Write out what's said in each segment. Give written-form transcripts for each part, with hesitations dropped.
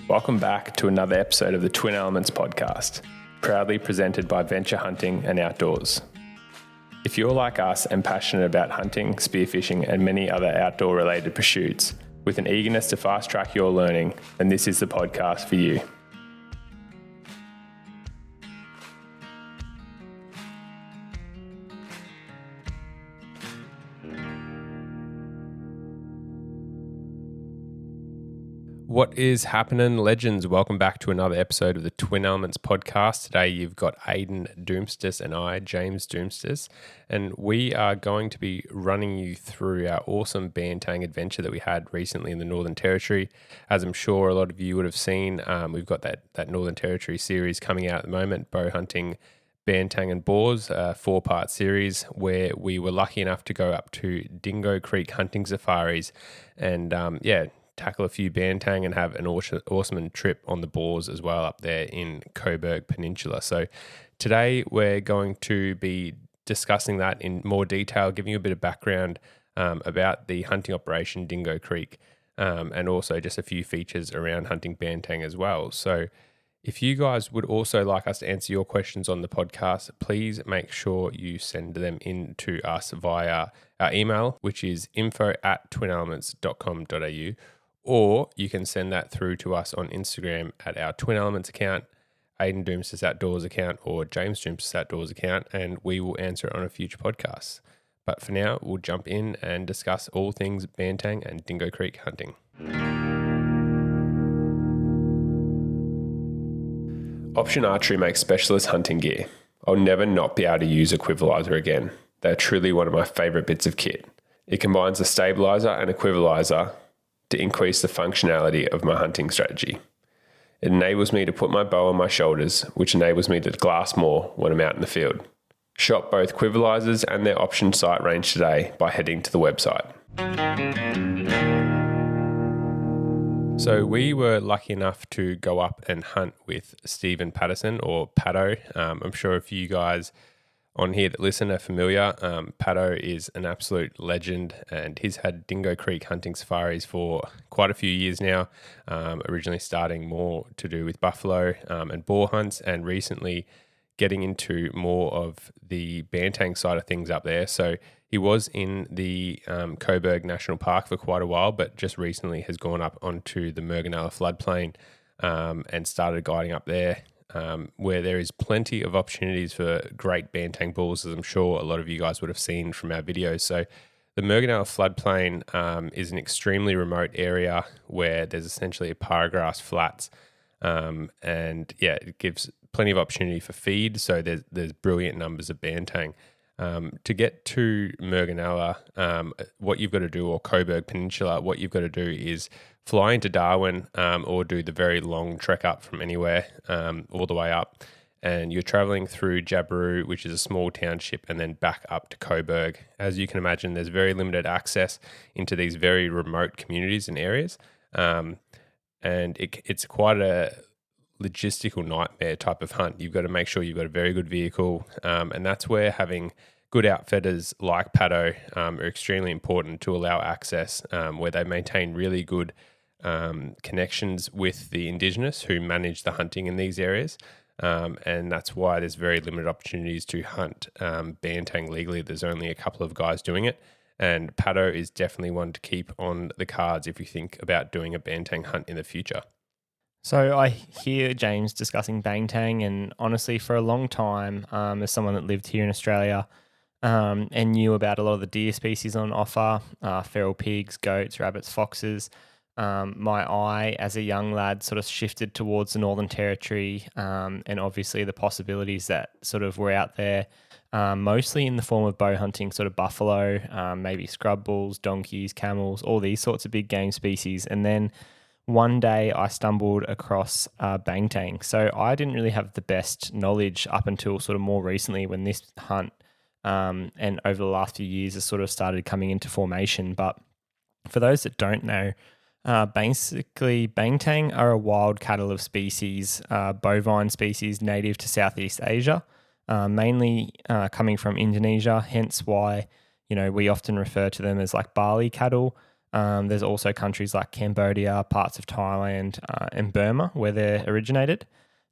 Welcome back to another episode of the Twin Elements podcast, proudly presented by Venture Hunting and Outdoors. If you're like us and passionate about hunting, spearfishing, and many other outdoor-related pursuits, with an eagerness to fast-track your learning, then this is the podcast for you. What is happening, legends? Welcome back to another episode of the Twin Elements podcast. Today you've got Ayden Doumtsis and I, James Doumtsis, and we are going to be running you through our awesome bantang adventure that we had recently in the Northern Territory. As I'm sure a lot of you would have seen, we've got that Northern Territory series coming out at the moment, Bowhunting Banteng and Boars, a 4-part series where we were lucky enough to go up to Dingo Creek Hunting Safaris and tackle a few bantang and have an awesome trip on the boars as well up there in Cobourg Peninsula. So today we're going to be discussing that in more detail, giving you a bit of background about the hunting operation Dingo Creek and also just a few features around hunting bantang as well. So if you guys would also like us to answer your questions on the podcast, please make sure you send them in to us via our email, which is info@twinelements.com.au. Or you can send that through to us on Instagram at our Twin Elements account, Ayden Doumtsis Outdoors account, or James Doumtsis Outdoors account, and we will answer it on a future podcast. But for now, we'll jump in and discuss all things bantang and Dingo Creek hunting. Option Archery makes specialist hunting gear. I'll never not be able to use equivalizer again. They're truly one of my favourite bits of kit. It combines a stabilizer and equivalizer to increase the functionality of my hunting strategy. It enables me to put my bow on my shoulders, which enables me to glass more when I'm out in the field. Shop both equivalizers and their option sight range today by heading to the website. So we were lucky enough to go up and hunt with Stephen Patterson, or Patto. I'm sure if you guys on here that listen are familiar, Patto is an absolute legend, and he's had Dingo Creek Hunting Safaris for quite a few years now, originally starting more to do with buffalo and boar hunts, and recently getting into more of the bantang side of things up there. So he was in the Cobourg National Park for quite a while, but just recently has gone up onto the Murgenella Floodplain and started guiding up there, where there is plenty of opportunities for great bantang bulls, as I'm sure a lot of you guys would have seen from our videos. So the Murgenella Floodplain is an extremely remote area where there's essentially a paragrass flats, it gives plenty of opportunity for feed. So there's brilliant numbers of bantang. To get to Murgenella, what you've got to do, or Cobourg Peninsula, what you've got to do is fly into Darwin or do the very long trek up from anywhere all the way up. And you're traveling through Jabiru, which is a small township, and then back up to Cobourg. As you can imagine, there's very limited access into these very remote communities and areas. And it's quite a logistical nightmare type of hunt. You've got to make sure you've got a very good vehicle, and that's where having good outfitters like Patto are extremely important to allow access, where they maintain really good connections with the Indigenous who manage the hunting in these areas, and that's why there's very limited opportunities to hunt bantang legally. There's only a couple of guys doing it, and Patto is definitely one to keep on the cards if you think about doing a bantang hunt in the future. So I hear James discussing bantang, and honestly, for a long time, as someone that lived here in Australia and knew about a lot of the deer species on offer, feral pigs, goats, rabbits, foxes, my eye as a young lad sort of shifted towards the Northern Territory, and obviously the possibilities that sort of were out there, mostly in the form of bow hunting, sort of buffalo, maybe scrub bulls, donkeys, camels, all these sorts of big game species. And then one day I stumbled across bantang. So I didn't really have the best knowledge up until sort of more recently, when this hunt and over the last few years has sort of started coming into formation. But for those that don't know, basically bantang are a wild cattle of species, bovine species native to Southeast Asia, mainly coming from Indonesia, hence why we often refer to them as like barley cattle. There's also countries like Cambodia, parts of Thailand, and Burma where they're originated.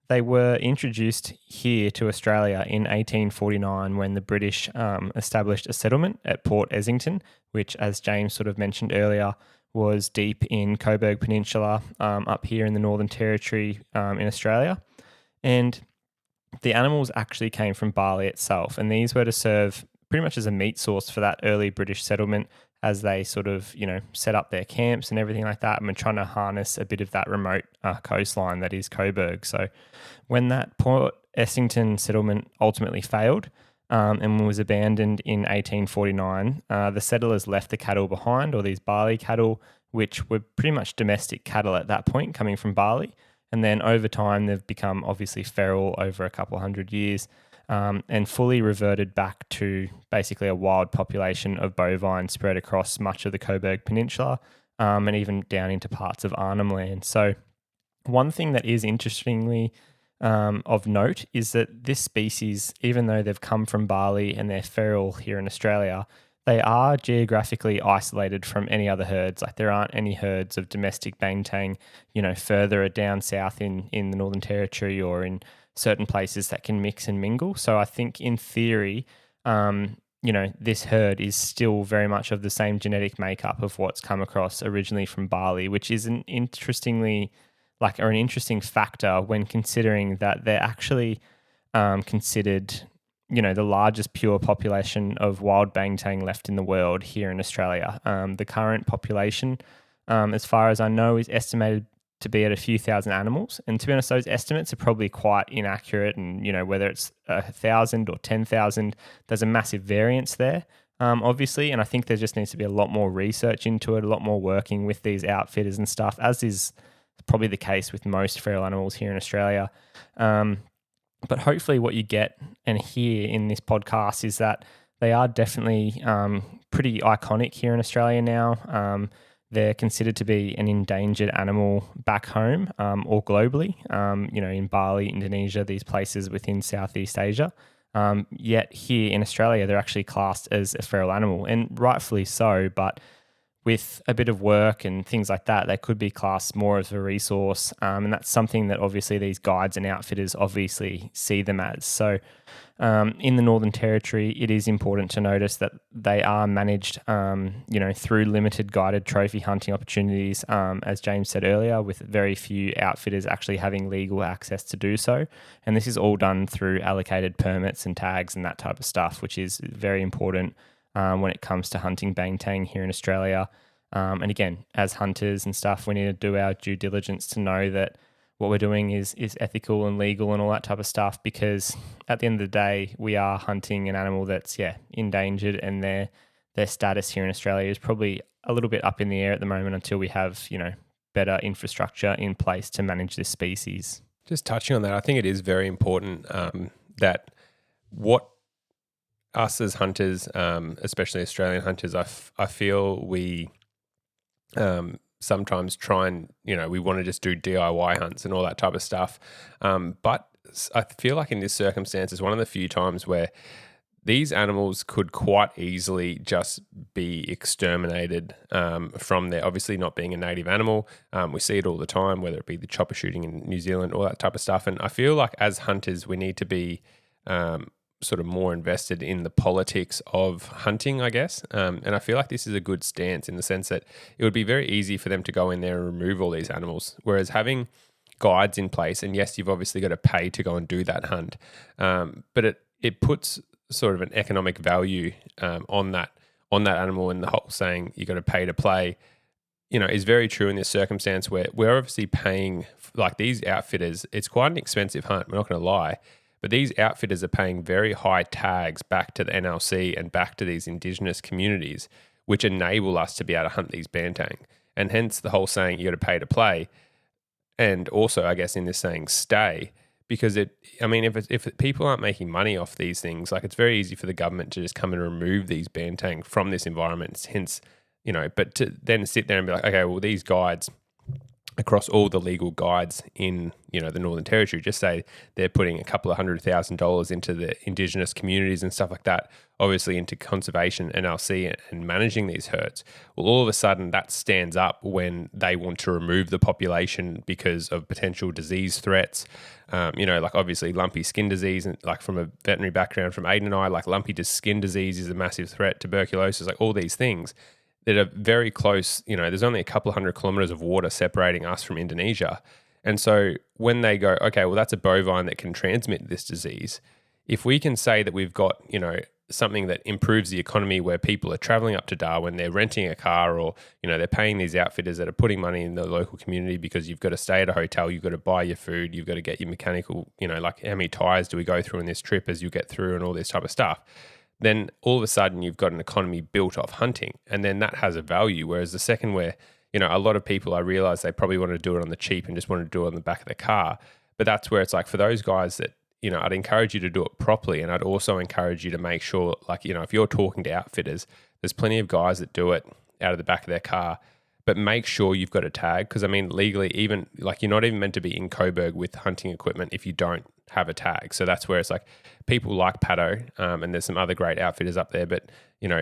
They were introduced here to Australia in 1849 when the British established a settlement at Port Essington, which, as James sort of mentioned earlier, was deep in Cobourg Peninsula up here in the Northern Territory in Australia. And the animals actually came from barley itself, and these were to serve pretty much as a meat source for that early British settlement as they sort of, set up their camps and everything like that, and were trying to harness a bit of that remote coastline that is Cobourg. So when that Port Essington settlement ultimately failed and was abandoned in 1849, the settlers left the cattle behind, or these barley cattle, which were pretty much domestic cattle at that point, coming from barley. And then over time, they've become obviously feral over a couple hundred years, and fully reverted back to basically a wild population of bovine spread across much of the Cobourg Peninsula and even down into parts of Arnhem Land. So one thing that is interestingly of note is that this species, even though they've come from barley and they're feral here in Australia, they are geographically isolated from any other herds. Like there aren't any herds of domestic bantang, further down south in the Northern Territory or in certain places that can mix and mingle. So I think in theory, this herd is still very much of the same genetic makeup of what's come across originally from barley, which is an interesting factor when considering that they're actually considered, the largest pure population of wild bantang left in the world here in Australia. The current population, as far as I know, is estimated to be at a few thousand animals. And to be honest, those estimates are probably quite inaccurate. And, whether it's 1,000 or 10,000, there's a massive variance there, obviously. And I think there just needs to be a lot more research into it, a lot more working with these outfitters and stuff, as is probably the case with most feral animals here in Australia. But hopefully what you get and hear in this podcast is that they are definitely pretty iconic here in Australia now. They're considered to be an endangered animal back home or globally, in Bali, Indonesia, these places within Southeast Asia. Yet here in Australia, they're actually classed as a feral animal, and rightfully so, but with a bit of work and things like that, they could be classed more as a resource. And that's something that obviously these guides and outfitters obviously see them as. So in the Northern Territory, it is important to notice that they are managed, through limited guided trophy hunting opportunities, as James said earlier, with very few outfitters actually having legal access to do so. And this is all done through allocated permits and tags and that type of stuff, which is very important when it comes to hunting bantang here in Australia. And again, as hunters and stuff, we need to do our due diligence to know that what we're doing is ethical and legal and all that type of stuff, because at the end of the day, we are hunting an animal that's, endangered, and their status here in Australia is probably a little bit up in the air at the moment until we have, better infrastructure in place to manage this species. Just touching on that, I think it is very important that what us as hunters, especially Australian hunters, I feel we sometimes try and, we want to just do DIY hunts and all that type of stuff. But I feel like in this circumstance, it's one of the few times where these animals could quite easily just be exterminated from there. Obviously not being a native animal. We see it all the time, whether it be the chopper shooting in New Zealand, all that type of stuff. And I feel like as hunters, we need to be sort of more invested in the politics of hunting, I guess. And I feel like this is a good stance in the sense that it would be very easy for them to go in there and remove all these animals. Whereas having guides in place, and yes, you've obviously got to pay to go and do that hunt, but it puts sort of an economic value on that animal, and the whole saying you got to pay to play, is very true in this circumstance where we're obviously paying, like these outfitters, it's quite an expensive hunt, we're not going to lie. But these outfitters are paying very high tags back to the NLC and back to these Indigenous communities, which enable us to be able to hunt these bantang. And hence the whole saying, you got to pay to play. And also, I guess, in this saying, stay. Because if people aren't making money off these things, like it's very easy for the government to just come and remove these bantang from this environment. Hence, but to then sit there and be like, okay, well, these guides across all the legal guides in, the Northern Territory, just say they're putting a couple of $100,000 into the Indigenous communities and stuff like that, obviously into conservation, NRC, and managing these herds. Well, all of a sudden that stands up when they want to remove the population because of potential disease threats. Like obviously lumpy skin disease, and like from a veterinary background from Ayden and I, like lumpy skin disease is a massive threat, tuberculosis, like all these things that are very close. There's only a couple of 100 kilometers of water separating us from Indonesia. And so when they go, okay, well, that's a bovine that can transmit this disease. If we can say that we've got, something that improves the economy where people are traveling up to Darwin, they're renting a car, or, they're paying these outfitters that are putting money in the local community because you've got to stay at a hotel, you've got to buy your food, you've got to get your mechanical, like how many tires do we go through in this trip as you get through and all this type of stuff. Then all of a sudden you've got an economy built off hunting, and then that has a value. Whereas the second where, a lot of people, I realize they probably want to do it on the cheap and just want to do it on the back of the car. But that's where it's like for those guys that, I'd encourage you to do it properly. And I'd also encourage you to make sure, like, if you're talking to outfitters, there's plenty of guys that do it out of the back of their car, but make sure you've got a tag. Because I mean, legally, even like you're not even meant to be in Cobourg with hunting equipment if you don't have a tag. So that's where it's like people like Pato, and there's some other great outfitters up there, but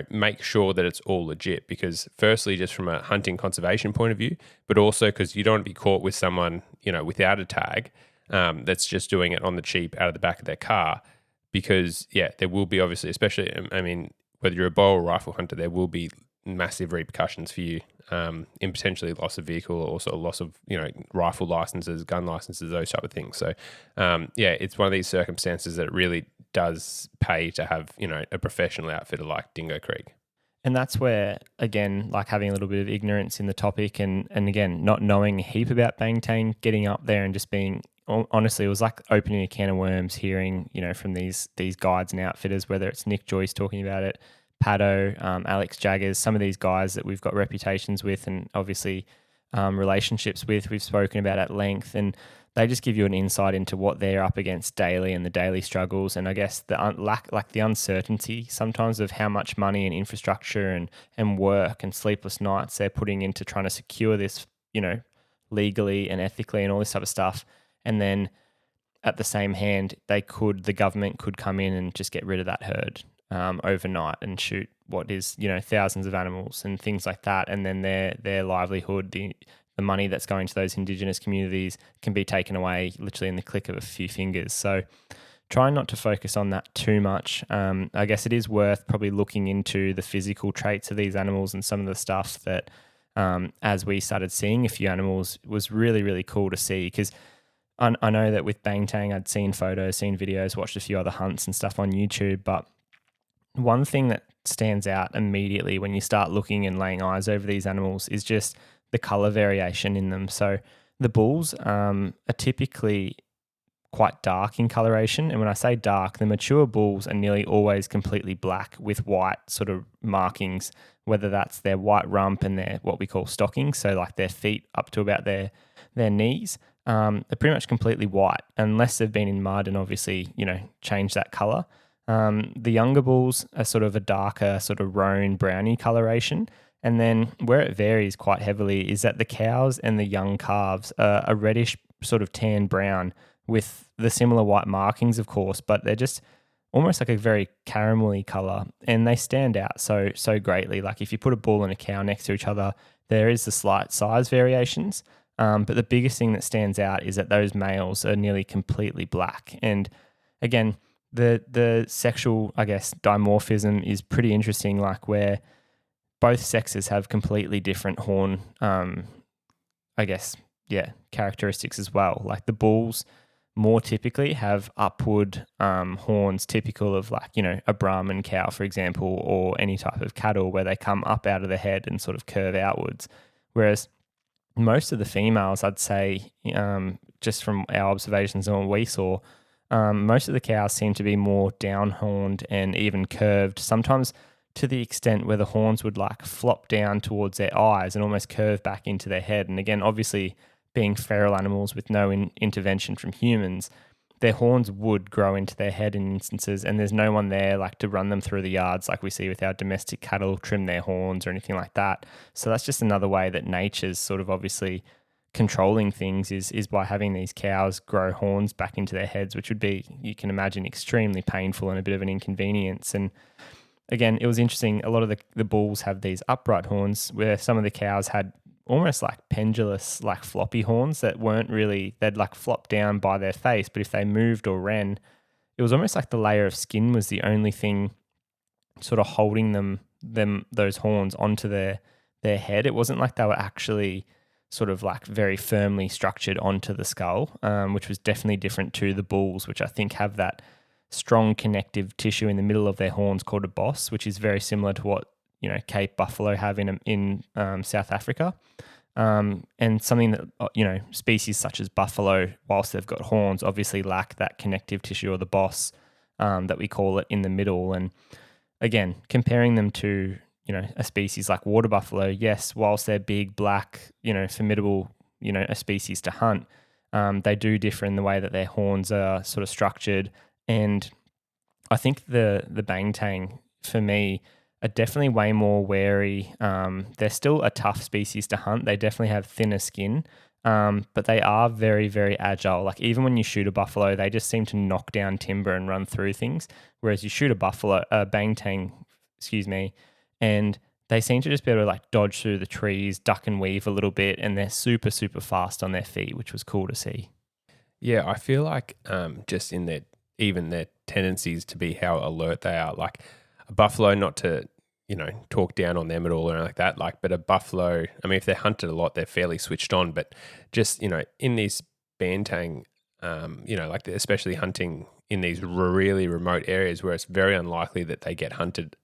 make sure that it's all legit, because firstly, just from a hunting conservation point of view, but also because you don't want to be caught with someone, without a tag, that's just doing it on the cheap out of the back of their car. Because there will be obviously, especially, I mean, whether you're a bow or rifle hunter, there will be massive repercussions for you, in potentially loss of vehicle, or also loss of, rifle licenses, gun licenses, those type of things. So, it's one of these circumstances that it really does pay to have, a professional outfitter like Dingo Creek. And that's where, again, like having a little bit of ignorance in the topic and again, not knowing a heap about Banteng, getting up there and just being, honestly, it was like opening a can of worms, hearing, from these guides and outfitters, whether it's Nick Joyce talking about it, Pato, Alex Jaggers, some of these guys that we've got reputations with and obviously relationships with, we've spoken about at length, and they just give you an insight into what they're up against daily and the daily struggles. And I guess the uncertainty sometimes of how much money and infrastructure and work and sleepless nights they're putting into trying to secure this, legally and ethically and all this type of stuff. And then at the same hand, the government could come in and just get rid of that herd overnight and shoot what is, thousands of animals and things like that. And then their livelihood, the money that's going to those Indigenous communities can be taken away literally in the click of a few fingers. So try not to focus on that too much. I guess it is worth probably looking into the physical traits of these animals, and some of the stuff that, as we started seeing a few animals, was really, really cool to see. Because I know that with Banteng, I'd seen photos, seen videos, watched a few other hunts and stuff on YouTube, but one thing that stands out immediately when you start looking and laying eyes over these animals is just the color variation in them. So the bulls are typically quite dark in coloration. And when I say dark, the mature bulls are nearly always completely black with white sort of markings, whether that's their white rump and their what we call stockings, so like their feet up to about their knees. They're pretty much completely white, unless they've been in mud and obviously, change that color. The younger bulls are sort of a darker sort of roan browny coloration. And then where it varies quite heavily is that the cows and the young calves are a reddish sort of tan brown with the similar white markings, of course, but they're just almost like a very caramelly color, and they stand out so greatly. Like if you put a bull and a cow next to each other, there is the slight size variations. But the biggest thing that stands out is that those males are nearly completely black. And again, the sexual, I guess, dimorphism is pretty interesting, like where both sexes have completely different horn, characteristics as well. Like the bulls more typically have upward horns typical of like, a Brahman cow, for example, or any type of cattle where they come up out of the head and sort of curve outwards. Whereas most of the females, I'd say, just from our observations and what we saw, most of the cows seem to be more down-horned and even curved, sometimes to the extent where the horns would like flop down towards their eyes and almost curve back into their head. And again, obviously being feral animals with no intervention from humans, their horns would grow into their head in instances, and there's no one there like to run them through the yards like we see with our domestic cattle, trim their horns or anything like that. So that's just another way that nature's sort of obviously controlling things is by having these cows grow horns back into their heads, which would be, you can imagine, extremely painful and a bit of an inconvenience. And again, it was interesting. A lot of the bulls have these upright horns where some of the cows had almost like pendulous, like floppy horns that weren't really, they'd like flop down by their face, but if they moved or ran, it was almost like the layer of skin was the only thing sort of holding those horns onto their head. It wasn't like they were actually sort of like very firmly structured onto the skull, which was definitely different to the bulls, which I think have that strong connective tissue in the middle of their horns called a boss, which is very similar to what Cape buffalo have in South Africa, and something that species such as buffalo, whilst they've got horns, obviously lack that connective tissue or the boss that we call it in the middle. And again, comparing them to a species like water buffalo, yes, whilst they're big, black, formidable, a species to hunt, they do differ in the way that their horns are sort of structured. And I think the bantang, for me, are definitely way more wary. They're still a tough species to hunt. They definitely have thinner skin, but they are very, very agile. Like even when you shoot a buffalo, they just seem to knock down timber and run through things. Whereas you shoot a bantang, and they seem to just be able to like dodge through the trees, duck and weave a little bit, and they're super, super fast on their feet, which was cool to see. Yeah, I feel like just in their tendencies to be how alert they are. Like a buffalo, not to talk down on them at all or anything like that. But a buffalo, I mean, if they're hunted a lot, they're fairly switched on. But just in these bantang, especially hunting in these really remote areas where it's very unlikely that they get hunted,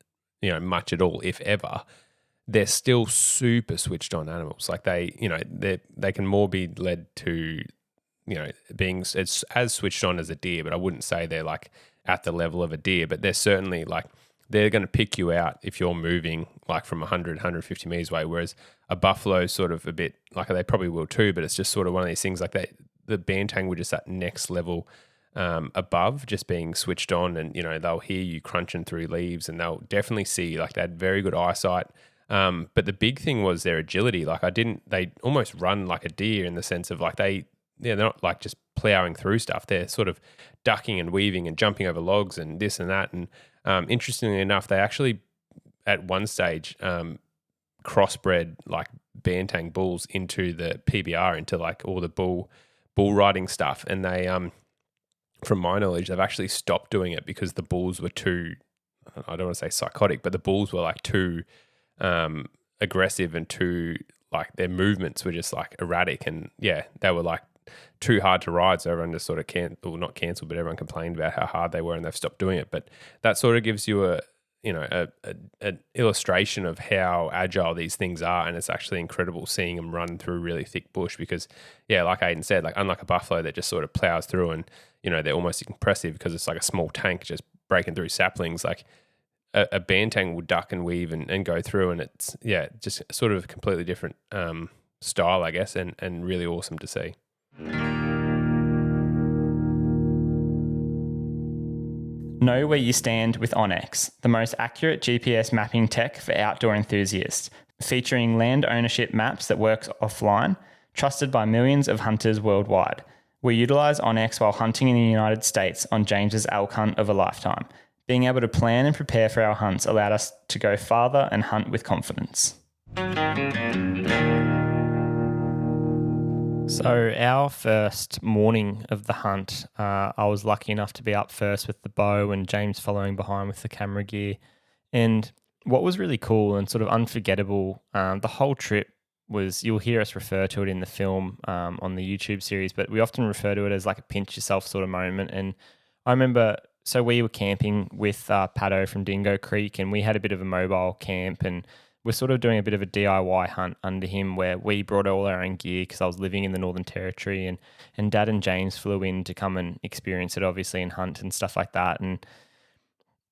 much at all, if ever, they're still super switched on animals. Like they can more be led to, being as switched on as a deer, but I wouldn't say they're like at the level of a deer, but they're certainly like, they're going to pick you out if you're moving like from 100, 150 meters away, whereas a buffalo sort of a bit, like they probably will too, but it's just sort of one of these things like that. The bantang were just that next level above, just being switched on, and they'll hear you crunching through leaves, and they'll definitely see, like they had very good eyesight. But the big thing was their agility. Like they almost run like a deer in the sense of like they're not like just plowing through stuff. They're sort of ducking and weaving and jumping over logs and this and that. And interestingly enough, they actually at one stage crossbred like bantang bulls into the PBR, into like all the bull riding stuff. And they, from my knowledge, they've actually stopped doing it because the bulls were too, I don't want to say psychotic, but the bulls were like too aggressive and too, like their movements were just like erratic, and yeah, they were like too hard to ride. So everyone just sort of not cancelled, but everyone complained about how hard they were, and they've stopped doing it. But that sort of gives you an illustration of how agile these things are, and it's actually incredible seeing them run through really thick bush because, yeah, like Ayden said, like unlike a buffalo that just sort of plows through and they're almost impressive because it's like a small tank just breaking through saplings. Like a bantang will duck and weave and go through, and it's just sort of a completely different style, I guess, and really awesome to see. Know where you stand with Onyx, the most accurate GPS mapping tech for outdoor enthusiasts, featuring land ownership maps that work offline, trusted by millions of hunters worldwide. We utilize Onyx while hunting in the United States on James's elk hunt of a lifetime. Being able to plan and prepare for our hunts allowed us to go farther and hunt with confidence. So our first morning of the hunt, I was lucky enough to be up first with the bow and James following behind with the camera gear. And what was really cool and sort of unforgettable, the whole trip was, you'll hear us refer to it in the film on the YouTube series, but we often refer to it as like a pinch yourself sort of moment. And I remember, so we were camping with Pato from Dingo Creek, and we had a bit of a mobile camp, and we're sort of doing a bit of a DIY hunt under him where we brought all our own gear because I was living in the Northern Territory, and Dad and James flew in to come and experience it, obviously, and hunt and stuff like that. And,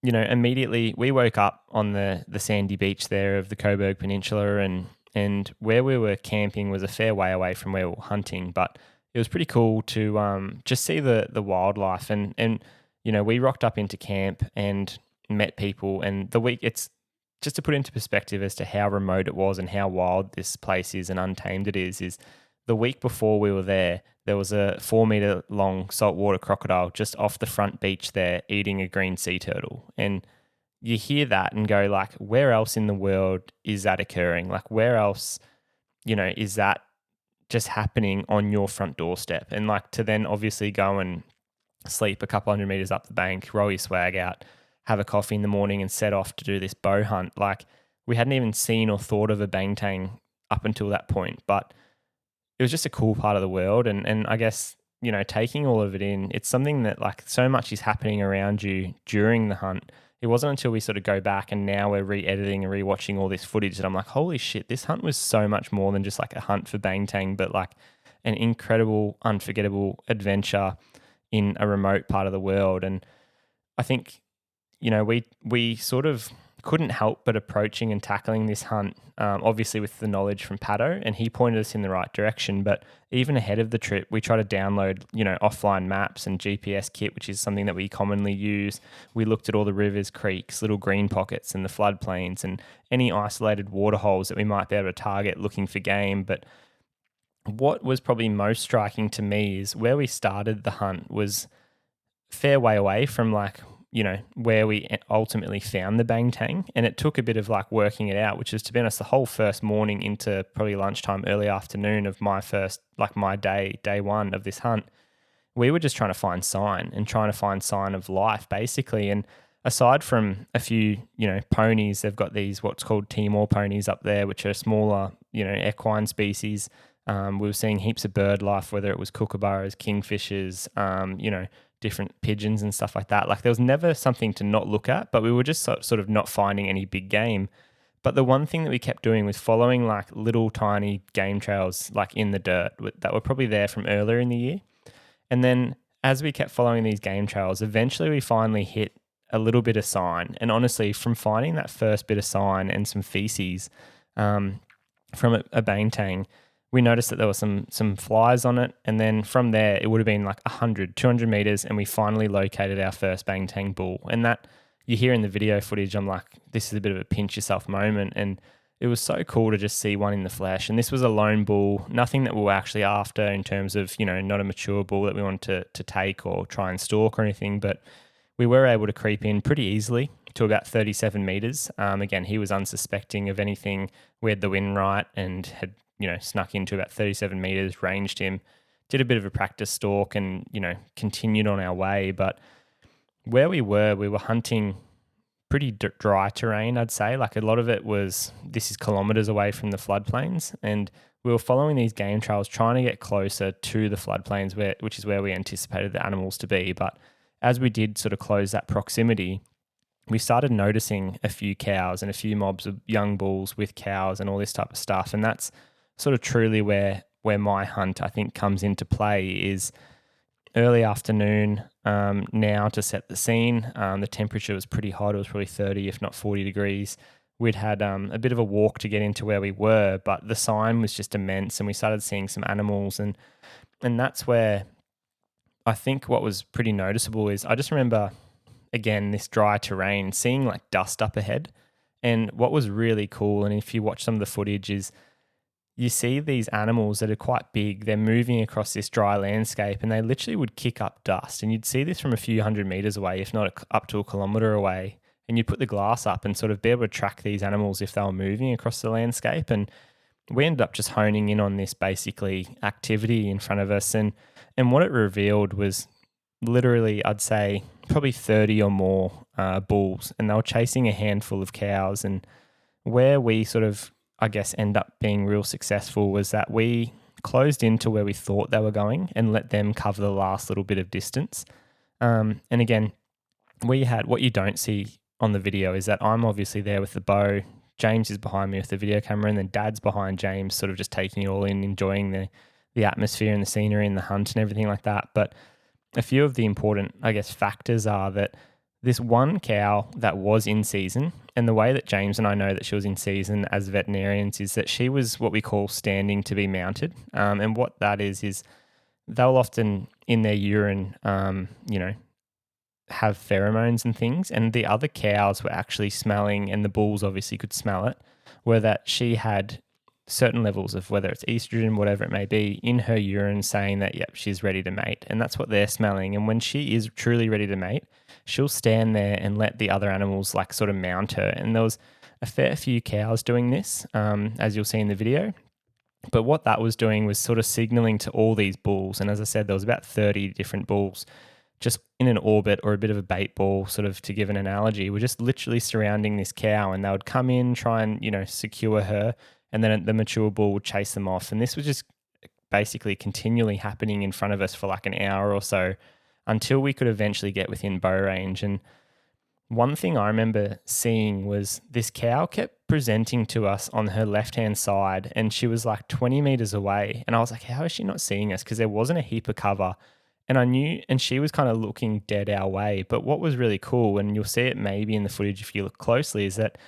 immediately we woke up on the sandy beach there of the Cobourg Peninsula, and where we were camping was a fair way away from where we were hunting, but it was pretty cool to just see the wildlife. And we rocked up into camp and met people, and it's just to put into perspective as to how remote it was and how wild this place is and untamed it is the week before we were there was a 4-meter long saltwater crocodile just off the front beach there eating a green sea turtle. And you hear that and go like, where else in the world is that occurring? Like, where else, is that just happening on your front doorstep? And like, to then obviously go and sleep a couple hundred meters up the bank, roll your swag out, have a coffee in the morning and set off to do this bow hunt. Like, we hadn't even seen or thought of a bantang up until that point, but it was just a cool part of the world. And I guess, taking all of it in, it's something that like so much is happening around you during the hunt. It wasn't until we sort of go back and now we're re-editing and re-watching all this footage that I'm like, holy shit, this hunt was so much more than just like a hunt for bantang, but like an incredible, unforgettable adventure in a remote part of the world. And I think, we sort of couldn't help but approaching and tackling this hunt, obviously with the knowledge from Pato, and he pointed us in the right direction. But even ahead of the trip, we try to download, offline maps and GPS kit, which is something that we commonly use. We looked at all the rivers, creeks, little green pockets and the floodplains and any isolated water holes that we might be able to target looking for game. But what was probably most striking to me is where we started the hunt was a fair way away from like, where we ultimately found the bantang. And it took a bit of like working it out, which is, to be honest, the whole first morning into probably lunchtime, early afternoon of my first, like my day one of this hunt. We were just trying to find sign of life basically. And aside from a few, ponies, they've got these what's called Timor ponies up there, which are smaller, equine species. We were seeing heaps of bird life, whether it was kookaburras, kingfishers, different pigeons and stuff like that. Like, there was never something to not look at, but we were just sort of not finding any big game. But the one thing that we kept doing was following like little tiny game trails like in the dirt that were probably there from earlier in the year. And then as we kept following these game trails, eventually we finally hit a little bit of sign. And honestly, from finding that first bit of sign and some feces from a bantang, we noticed that there were some flies on it. And then from there, it would have been like 100, 200 meters. And we finally located our first bantang bull. And that you hear in the video footage, I'm like, this is a bit of a pinch yourself moment. And it was so cool to just see one in the flesh. And this was a lone bull, nothing that we were actually after in terms of, not a mature bull that we wanted to take or try and stalk or anything. But we were able to creep in pretty easily to about 37 meters. Again, he was unsuspecting of anything. We had the wind right and had, snuck into about 37 meters, ranged him, did a bit of a practice stalk and, continued on our way. But where we were hunting pretty dry terrain, I'd say. Like, a lot of it was, this is kilometers away from the floodplains. And we were following these game trails, trying to get closer to the floodplains, which is where we anticipated the animals to be. But as we did sort of close that proximity, we started noticing a few cows and a few mobs of young bulls with cows and all this type of stuff. And that's sort of truly where my hunt, I think, comes into play, is early afternoon now to set the scene. The temperature was pretty hot. It was probably 30, if not 40 degrees. We'd had a bit of a walk to get into where we were, but the sign was just immense and we started seeing some animals. And that's where I think what was pretty noticeable is I just remember, again, this dry terrain, seeing like dust up ahead. And what was really cool, and if you watch some of the footage, is you see these animals that are quite big. They're moving across this dry landscape and they literally would kick up dust. And you'd see this from a few hundred meters away, if not up to a kilometer away. And you'd put the glass up and sort of be able to track these animals if they were moving across the landscape. And we ended up just honing in on this basically activity in front of us. And what it revealed was literally, I'd say, probably 30 or more bulls. And they were chasing a handful of cows. And where we sort of, I guess, end up being real successful was that we closed into where we thought they were going and let them cover the last little bit of distance. And again, we had, what you don't see on the video is that I'm obviously there with the bow. James is behind me with the video camera, and then Dad's behind James, sort of just taking it all in, enjoying the atmosphere and the scenery and the hunt and everything like that. But a few of the important, I guess, factors are that this one cow that was in season, and the way that James and I know that she was in season as veterinarians is that she was what we call standing to be mounted. And what that is they'll often in their urine, have pheromones and things. And the other cows were actually smelling, and the bulls obviously could smell it, were that she had certain levels of whether it's estrogen, whatever it may be, in her urine saying that, yep, she's ready to mate. And that's what they're smelling. And when she is truly ready to mate, she'll stand there and let the other animals like sort of mount her. And there was a fair few cows doing this, as you'll see in the video. But what that was doing was sort of signaling to all these bulls. And as I said, there was about 30 different bulls just in an orbit or a bit of a bait ball, sort of to give an analogy, were just literally surrounding this cow, and they would come in, try and, secure her, and then the mature bull would chase them off. And this was just basically continually happening in front of us for like an hour or so until we could eventually get within bow range. And one thing I remember seeing was this cow kept presenting to us on her left-hand side, and she was like 20 meters away. And I was like, how is she not seeing us? Because there wasn't a heap of cover. And I knew, and she was kind of looking dead our way. But what was really cool, and you'll see it maybe in the footage if you look closely, is that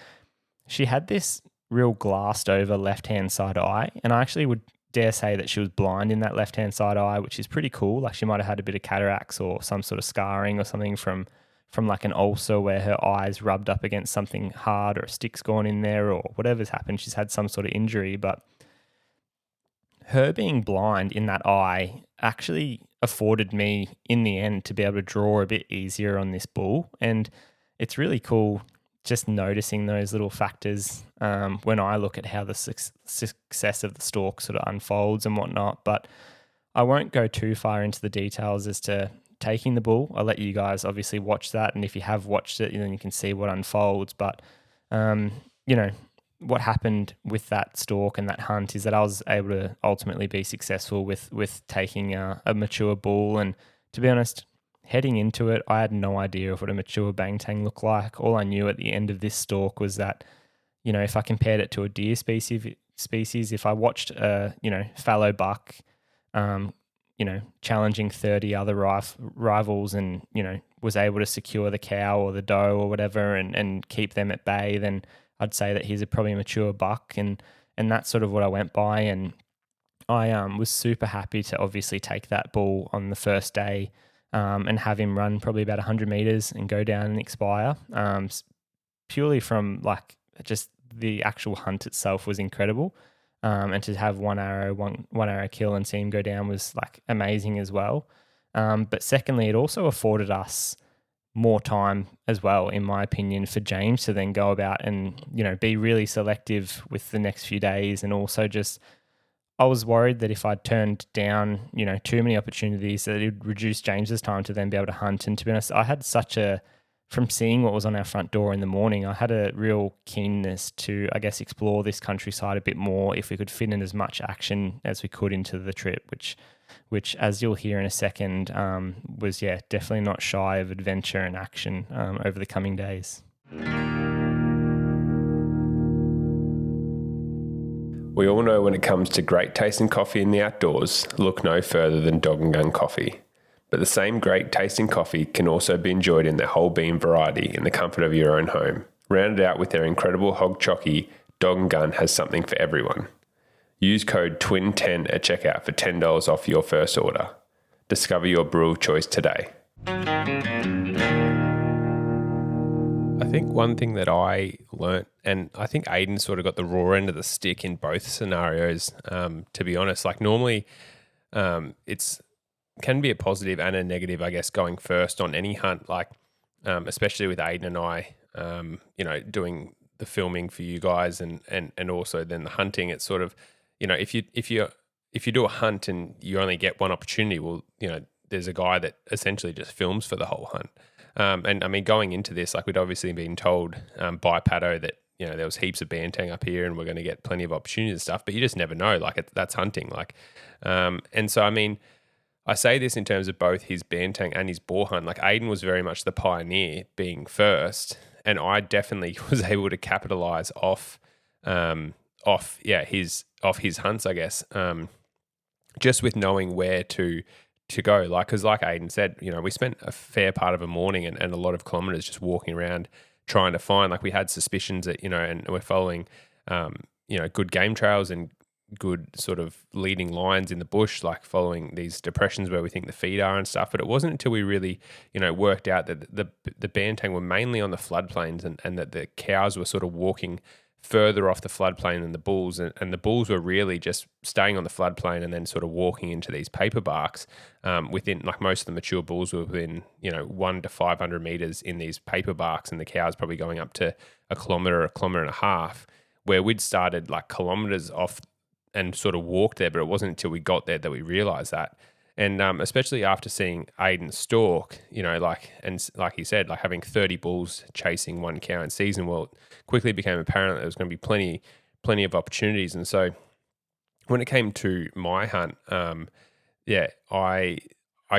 she had this real glassed over left-hand side eye. And I actually would dare say that she was blind in that left-hand side eye, which is pretty cool. Like she might have had a bit of cataracts or some sort of scarring or something from like an ulcer where her eyes rubbed up against something hard, or a stick's gone in there, or whatever's happened. She's had some sort of injury. But her being blind in that eye actually afforded me in the end to be able to draw a bit easier on this bull. And it's really cool just noticing those little factors when I look at how the success of the stalk sort of unfolds and whatnot. But I won't go too far into the details as to taking the bull. I'll let you guys obviously watch that, and if you have watched it, then you can see what unfolds. But what happened with that stalk and that hunt is that I was able to ultimately be successful with taking a mature bull. And to be honest, heading into it, I had no idea of what a mature bantang looked like. All I knew at the end of this stalk was that, if I compared it to a deer species, if I watched a fallow buck, challenging 30 other rivals and, was able to secure the cow or the doe or whatever and keep them at bay, then I'd say that he's probably a mature buck. And that's sort of what I went by. And I was super happy to obviously take that bull on the first day and have him run probably about 100 meters and go down and expire. Purely from like just the actual hunt itself was incredible. And to have one arrow kill and see him go down was like amazing as well. But secondly, it also afforded us more time as well, in my opinion, for James to then go about and, be really selective with the next few days. And also just, I was worried that if I'd turned down, too many opportunities, that it would reduce James's time to then be able to hunt. And to be honest, I had from seeing what was on our front door in the morning, I had a real keenness to, I guess, explore this countryside a bit more if we could fit in as much action as we could into the trip, which as you'll hear in a second, was, definitely not shy of adventure and action over the coming days. We all know when it comes to great tasting coffee in the outdoors, look no further than Dog and Gun Coffee. But the same great tasting coffee can also be enjoyed in their whole bean variety in the comfort of your own home. Rounded out with their incredible hog chockey, Dog and Gun has something for everyone. Use code TWIN10 at checkout for $10 off your first order. Discover your brew of choice today. I think one thing that I learnt, and I think Ayden sort of got the raw end of the stick in both scenarios, to be honest. Like normally it's can be a positive and a negative, I guess, going first on any hunt, like especially with Ayden and I, doing the filming for you guys and also then the hunting. It's sort of, if you do a hunt and you only get one opportunity, well, there's a guy that essentially just films for the whole hunt. And I mean, going into this, like we'd obviously been told by Pato that, there was heaps of bantang up here and we're going to get plenty of opportunities and stuff, but you just never know. Like that's hunting. Like, and so, I mean, I say this in terms of both his bantang and his boar hunt. Like Ayden was very much the pioneer being first, and I definitely was able to capitalize off his hunts, I guess, just with knowing where to go. Like, because like Ayden said, we spent a fair part of a morning and a lot of kilometers just walking around trying to find, like we had suspicions that, and we're following, good game trails and good sort of leading lines in the bush, like following these depressions where we think the feed are and stuff. But it wasn't until we really, worked out that the bantang were mainly on the floodplains and that the cows were sort of walking further off the floodplain than the bulls, and the bulls were really just staying on the floodplain and then sort of walking into these paper barks within, like most of the mature bulls were within 1 to 500 meters in these paper barks, and the cows probably going up to a kilometer and a half, where we'd started like kilometers off and sort of walked there, but it wasn't until we got there that we realized that. And especially after seeing Ayden stalk, like he said, like having 30 bulls chasing one cow in season, well, it quickly became apparent that there was going to be plenty of opportunities. And so when it came to my hunt, I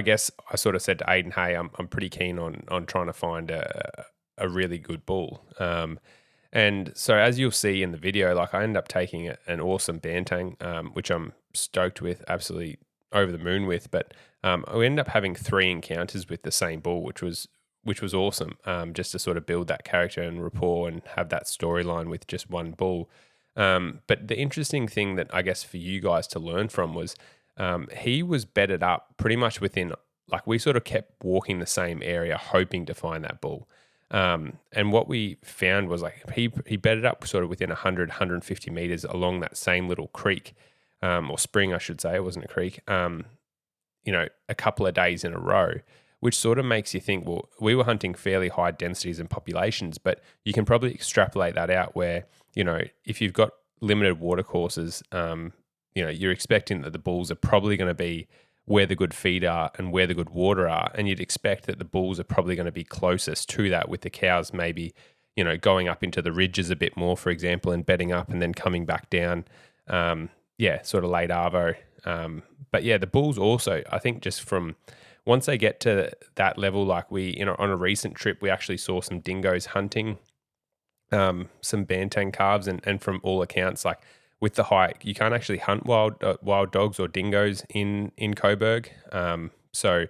guess I sort of said to Ayden, hey, I'm pretty keen on trying to find a really good bull. And so as you'll see in the video, like I ended up taking an awesome bantang, which I'm stoked with, absolutely over the moon with. But we ended up having 3 encounters with the same bull, which was awesome, just to sort of build that character and rapport and have that storyline with just one bull. But the interesting thing that I guess for you guys to learn from was he was bedded up pretty much within, like we sort of kept walking the same area hoping to find that bull. And what we found was like he bedded up sort of within 150 meters along that same little creek, or spring, I should say. It wasn't a creek, a couple of days in a row, which sort of makes you think, well, we were hunting fairly high densities and populations, but you can probably extrapolate that out where, if you've got limited water courses, you're expecting that the bulls are probably going to be where the good feed are and where the good water are. And you'd expect that the bulls are probably going to be closest to that, with the cows maybe, going up into the ridges a bit more, for example, and bedding up and then coming back down. Sort of late arvo. But yeah, the bulls also, I think just from once they get to that level, like we, on a recent trip, we actually saw some dingoes hunting some bantang calves, and from all accounts, like with the hike, you can't actually hunt wild dogs or dingoes in Cobourg. So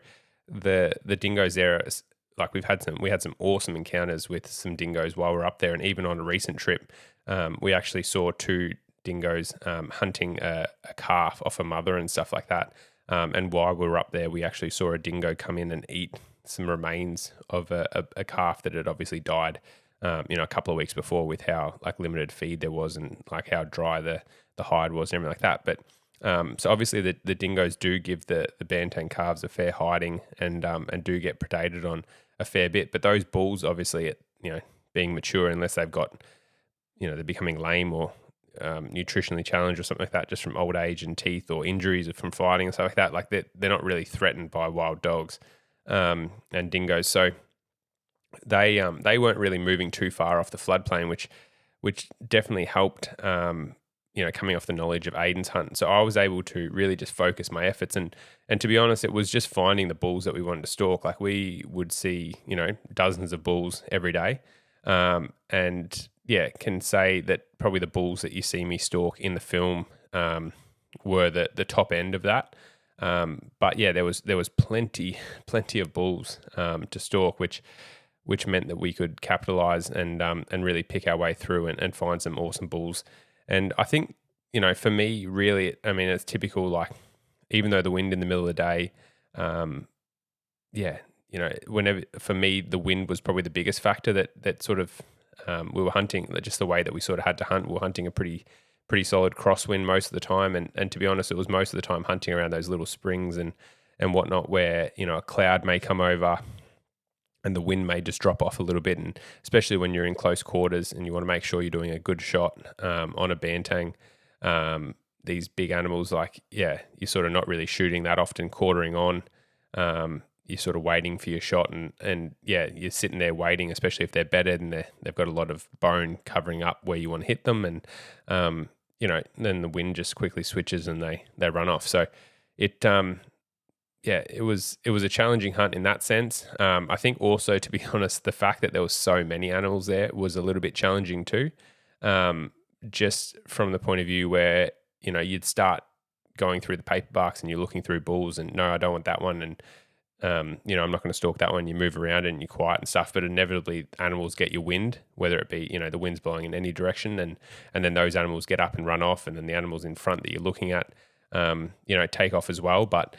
the dingoes there, like we had some awesome encounters with some dingoes while we're up there, and even on a recent trip, we actually saw 2 dingoes hunting a calf off a mother and stuff like that. And while we were up there, we actually saw a dingo come in and eat some remains of a calf that had obviously died, a couple of weeks before, with how like limited feed there was and like how dry the hide was and everything like that. But so obviously the dingoes do give the bantang calves a fair hiding and do get predated on a fair bit. But those bulls, obviously, being mature, unless they've got, they're becoming lame or nutritionally challenged or something like that, just from old age and teeth or injuries or from fighting and stuff like that, like they're not really threatened by wild dogs and dingoes. So they weren't really moving too far off the floodplain, which definitely helped, coming off the knowledge of Ayden's hunt. So I was able to really just focus my efforts, and to be honest, it was just finding the bulls that we wanted to stalk. Like we would see, dozens of bulls every day, and yeah, can say that probably the bulls that you see me stalk in the film were the top end of that. But yeah, there was plenty of bulls to stalk, which meant that we could capitalize and really pick our way through and find some awesome bulls. And I think, for me, really, it's typical, like, even though the wind in the middle of the day, whenever, for me, the wind was probably the biggest factor that sort of, we were hunting, just the way that we sort of had to hunt. We were hunting a pretty solid crosswind most of the time. And to be honest, it was most of the time hunting around those little springs and whatnot, where, a cloud may come over and the wind may just drop off a little bit. And especially when you're in close quarters and you want to make sure you're doing a good shot on a bantang, these big animals, like, yeah, you're sort of not really shooting that often, quartering on. You're sort of waiting for your shot, and yeah, you're sitting there waiting, especially if they're bedded and they've got a lot of bone covering up where you want to hit them. And, then the wind just quickly switches and they run off. So it was a challenging hunt in that sense. I think also, to be honest, the fact that there was so many animals there was a little bit challenging too. Just from the point of view where, you'd start going through the paper barks and you're looking through bulls and, no, I don't want that one. And, I'm not going to stalk that one. You move around and you're quiet and stuff, but inevitably animals get your wind, whether it be, the wind's blowing in any direction, and then those animals get up and run off, and then the animals in front that you're looking at, take off as well. But,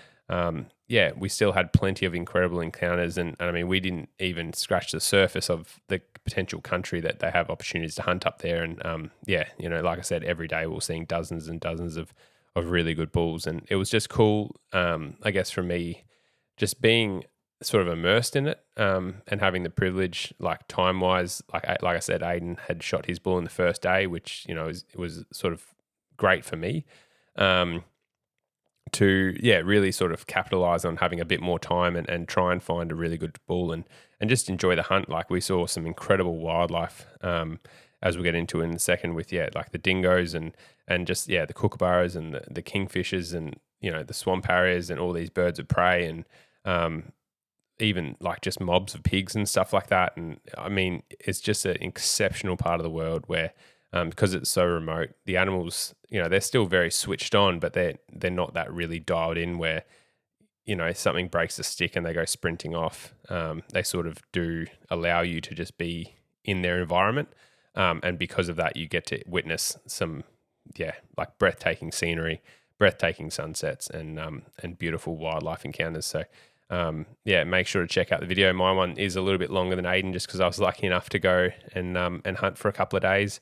we still had plenty of incredible encounters, and we didn't even scratch the surface of the potential country that they have opportunities to hunt up there. And like I said, every day we're seeing dozens and dozens of really good bulls, and it was just cool. I guess for me, just being sort of immersed in it, and having the privilege, like time wise, like I said, Ayden had shot his bull in the first day, which was sort of great for me. To really sort of capitalize on having a bit more time and try and find a really good bull and just enjoy the hunt. Like we saw some incredible wildlife, as we'll get into in a second, with like the dingoes and just the kookaburras and the kingfishers and the swamp harriers and all these birds of prey, and even like just mobs of pigs and stuff like that. And I mean, it's just an exceptional part of the world where, because it's so remote, the animals, they're still very switched on, but they're not that really dialed in where, something breaks a stick and they go sprinting off. They sort of do allow you to just be in their environment. And because of that, you get to witness some, like breathtaking scenery, breathtaking sunsets, and beautiful wildlife encounters. So, make sure to check out the video. My one is a little bit longer than Ayden, just because I was lucky enough to go and hunt for a couple of days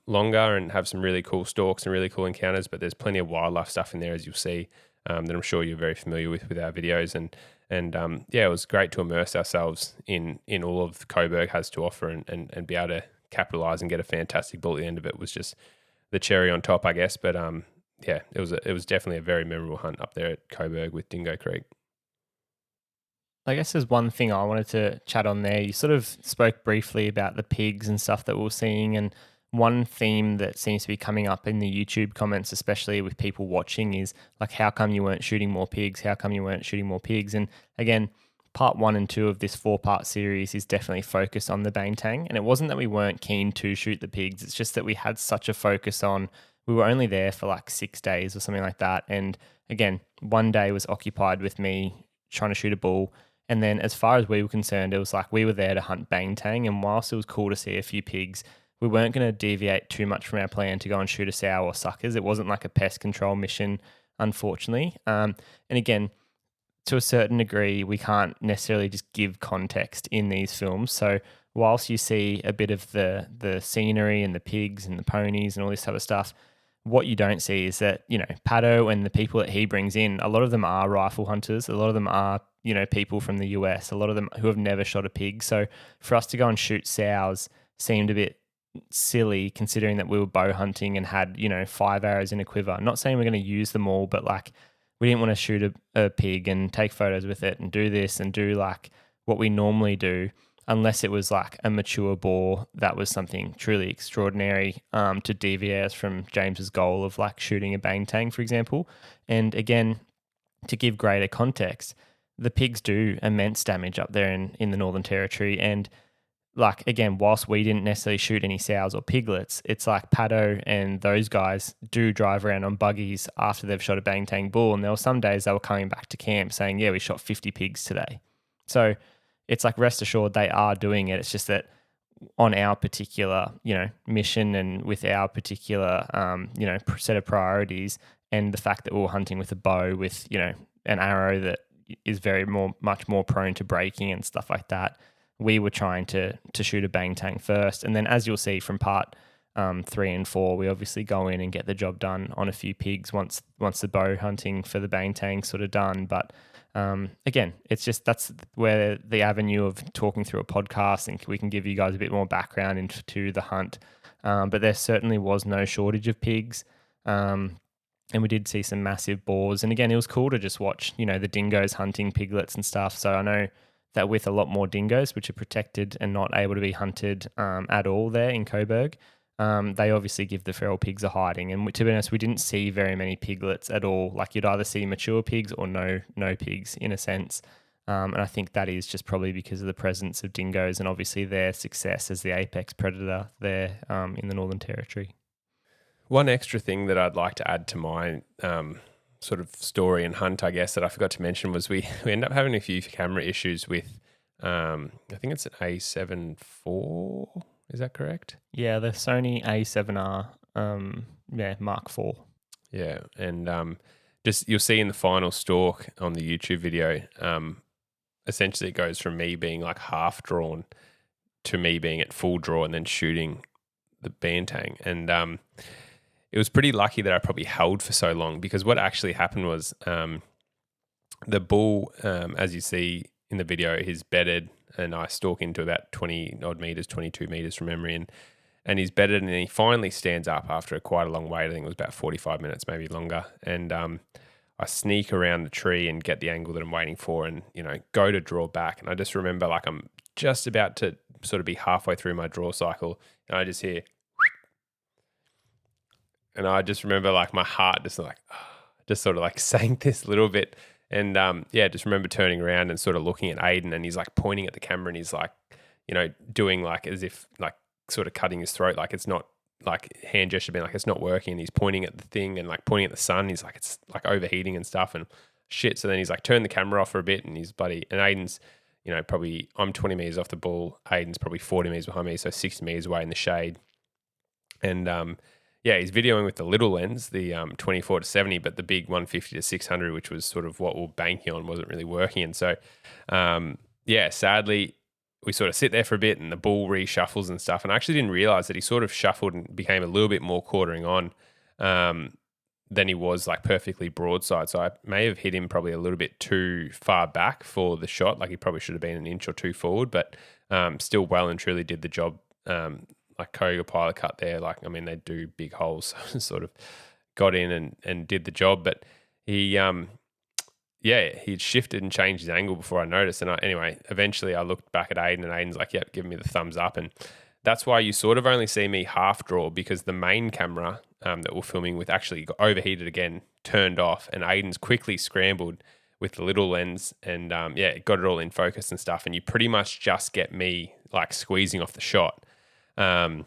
longer and have some really cool stalks and really cool encounters. But there's plenty of wildlife stuff in there, as you'll see, that I'm sure you're very familiar with our videos. And it was great to immerse ourselves in all of Cobourg has to offer, and be able to capitalize and get a fantastic bull at the end of it was just the cherry on top, I guess. But it was definitely a very memorable hunt up there at Cobourg with Dingo Creek. I guess there's one thing I wanted to chat on there. You sort of spoke briefly about the pigs and stuff that we're seeing, and one theme that seems to be coming up in the YouTube comments, especially with people watching, is like, how come you weren't shooting more pigs? How come you weren't shooting more pigs? And again, part 1 and 2 of this 4-part series is definitely focused on the bantang. And it wasn't that we weren't keen to shoot the pigs. It's just that we had such a focus on, we were only there for like 6 days or something like that. And again, one day was occupied with me trying to shoot a bull. And then as far as we were concerned, it was like we were there to hunt bantang. And whilst it was cool to see a few pigs, we weren't going to deviate too much from our plan to go and shoot a sow or suckers. It wasn't like a pest control mission, unfortunately. And again, to a certain degree, we can't necessarily just give context in these films. So whilst you see a bit of the scenery and the pigs and the ponies and all this type of stuff, what you don't see is that, Pato and the people that he brings in, a lot of them are rifle hunters. A lot of them are, people from the US, a lot of them who have never shot a pig. So for us to go and shoot sows seemed a bit silly, considering that we were bow hunting and had 5 arrows in a quiver. I'm not saying we're going to use them all, but like, we didn't want to shoot a pig and take photos with it and do this and do like what we normally do, unless it was like a mature boar that was something truly extraordinary, to deviate us from James's goal of like shooting a bantang, for example. And again, to give greater context, the pigs do immense damage up there in the Northern Territory. And like, again, whilst we didn't necessarily shoot any sows or piglets, it's like Pato and those guys do drive around on buggies after they've shot a bantang bull. And there were some days they were coming back to camp saying, we shot 50 pigs today. So it's like, rest assured they are doing it. It's just that on our particular, mission and with our particular, set of priorities, and the fact that we were hunting with a bow with, an arrow that is much more prone to breaking and stuff like that, we were trying to shoot a bantang first. And then, as you'll see from part 3 and 4, we obviously go in and get the job done on a few pigs once the bow hunting for the bantang sort of done. But again, it's just, that's where the avenue of talking through a podcast, and we can give you guys a bit more background into the hunt. But there certainly was no shortage of pigs. And we did see some massive boars. And again, it was cool to just watch, the dingoes hunting piglets and stuff. So I know that with a lot more dingoes, which are protected and not able to be hunted at all there in Cobourg, they obviously give the feral pigs a hiding. And to be honest, we didn't see very many piglets at all. Like, you'd either see mature pigs or no pigs in a sense. And I think that is just probably because of the presence of dingoes and obviously their success as the apex predator there in the Northern Territory. One extra thing that I'd like to add to my sort of story and hunt, I guess, that I forgot to mention was we end up having a few camera issues with, I think it's an A7 IV. Is that correct? Yeah, the Sony A7R, Mark IV. Yeah, and just you'll see in the final stalk on the YouTube video, essentially it goes from me being like half drawn to me being at full draw and then shooting the bantang. And it was pretty lucky that I probably held for so long, because what actually happened was the bull, as you see in the video, he's bedded, and I stalk into about 20 odd meters, 22 meters from memory, and he's bedded, and he finally stands up after quite a long wait. I think it was about 45 minutes, maybe longer. And I sneak around the tree and get the angle that I'm waiting for, and, go to draw back. And I just remember like I'm just about to sort of be halfway through my draw cycle, and I just hear, and I just remember like my heart just like, just sort of like sank this little bit. And just remember turning around and sort of looking at Ayden, and he's like pointing at the camera, and he's like, doing like as if like sort of cutting his throat, like it's not, like hand gesture being like it's not working. And he's pointing at the thing and like pointing at the sun. He's like, it's like overheating and stuff and shit. So then he's like turned the camera off for a bit, and he's and Ayden's, probably I'm 20 meters off the bull. Ayden's probably 40 meters behind me, so 60 meters away in the shade. And he's videoing with the little lens, the 24 to 70, but the big 150 to 600, which was sort of what we were banking on, wasn't really working. And so, sadly, we sort of sit there for a bit, and the bull reshuffles and stuff. And I actually didn't realize that he sort of shuffled and became a little bit more quartering on than he was like perfectly broadside. So I may have hit him probably a little bit too far back for the shot. Like he probably should have been an inch or two forward, but still well and truly did the job. Like Cobourg pilot cut there, like, I mean, they do big holes, so sort of got in and did the job. But he, he'd shifted and changed his angle before I noticed. And eventually I looked back at Ayden, and Ayden's like, yep, giving me the thumbs up. And that's why you sort of only see me half draw, because the main camera that we're filming with actually got overheated again, turned off, and Ayden's quickly scrambled with the little lens and, it got it all in focus and stuff. And you pretty much just get me like squeezing off the shot. A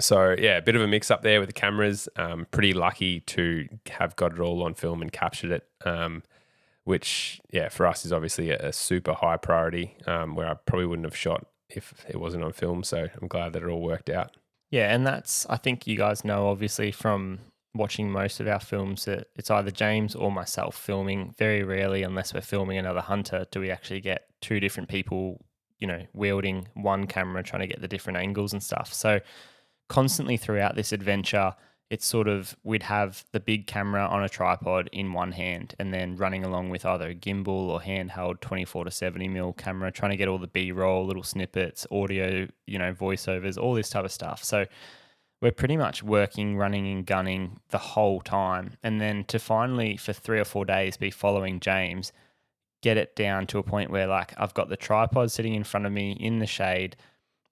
bit of a mix up there with the cameras. Pretty lucky to have got it all on film and captured it, which, for us is obviously a super high priority, where I probably wouldn't have shot if it wasn't on film. So I'm glad that it all worked out. Yeah, and I think you guys know, obviously, from watching most of our films, that it's either James or myself filming. Very rarely, unless we're filming another hunter, do we actually get two different people wielding one camera, trying to get the different angles and stuff. So constantly throughout this adventure, it's sort of, we'd have the big camera on a tripod in one hand, and then running along with either a gimbal or handheld 24 to 70 mil camera, trying to get all the B-roll, little snippets, audio, voiceovers, all this type of stuff. So we're pretty much working, running and gunning the whole time. And then to finally, for 3 or 4 days, be following James, get it down to a point where like I've got the tripod sitting in front of me in the shade.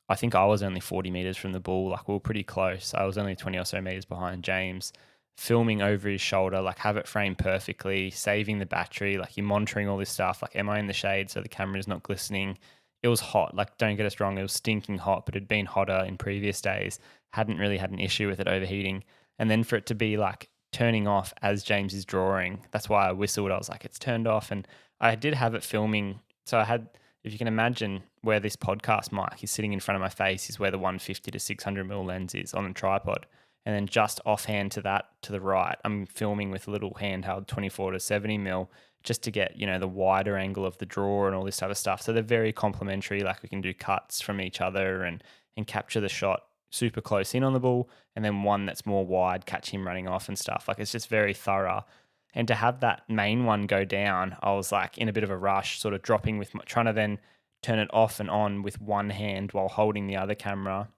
I think I was only 40 meters from the bull. Like we were pretty close. I was only 20 or so meters behind James, filming over his shoulder, like have it framed perfectly, saving the battery, like you're monitoring all this stuff. Like, am I in the shade so the camera is not glistening? It was hot. Like, don't get us wrong, it was stinking hot, but it had been hotter in previous days. Hadn't really had an issue with it overheating. And then for it to be like turning off as James is drawing, that's why I whistled. I was like, it's turned off. And I did have it filming. So I had, if you can imagine where this podcast mic is sitting in front of my face, is where the 150 to 600 mil lens is on a tripod. And then just offhand to that, to the right, I'm filming with a little handheld 24 to 70 mil just to get, the wider angle of the draw and all this type of stuff. So they're very complementary. Like we can do cuts from each other and capture the shot super close in on the bull, and then one that's more wide, catch him running off and stuff. Like it's just very thorough. And to have that main one go down, I was like in a bit of a rush, sort of dropping with trying to then turn it off and on with one hand while holding the other camera.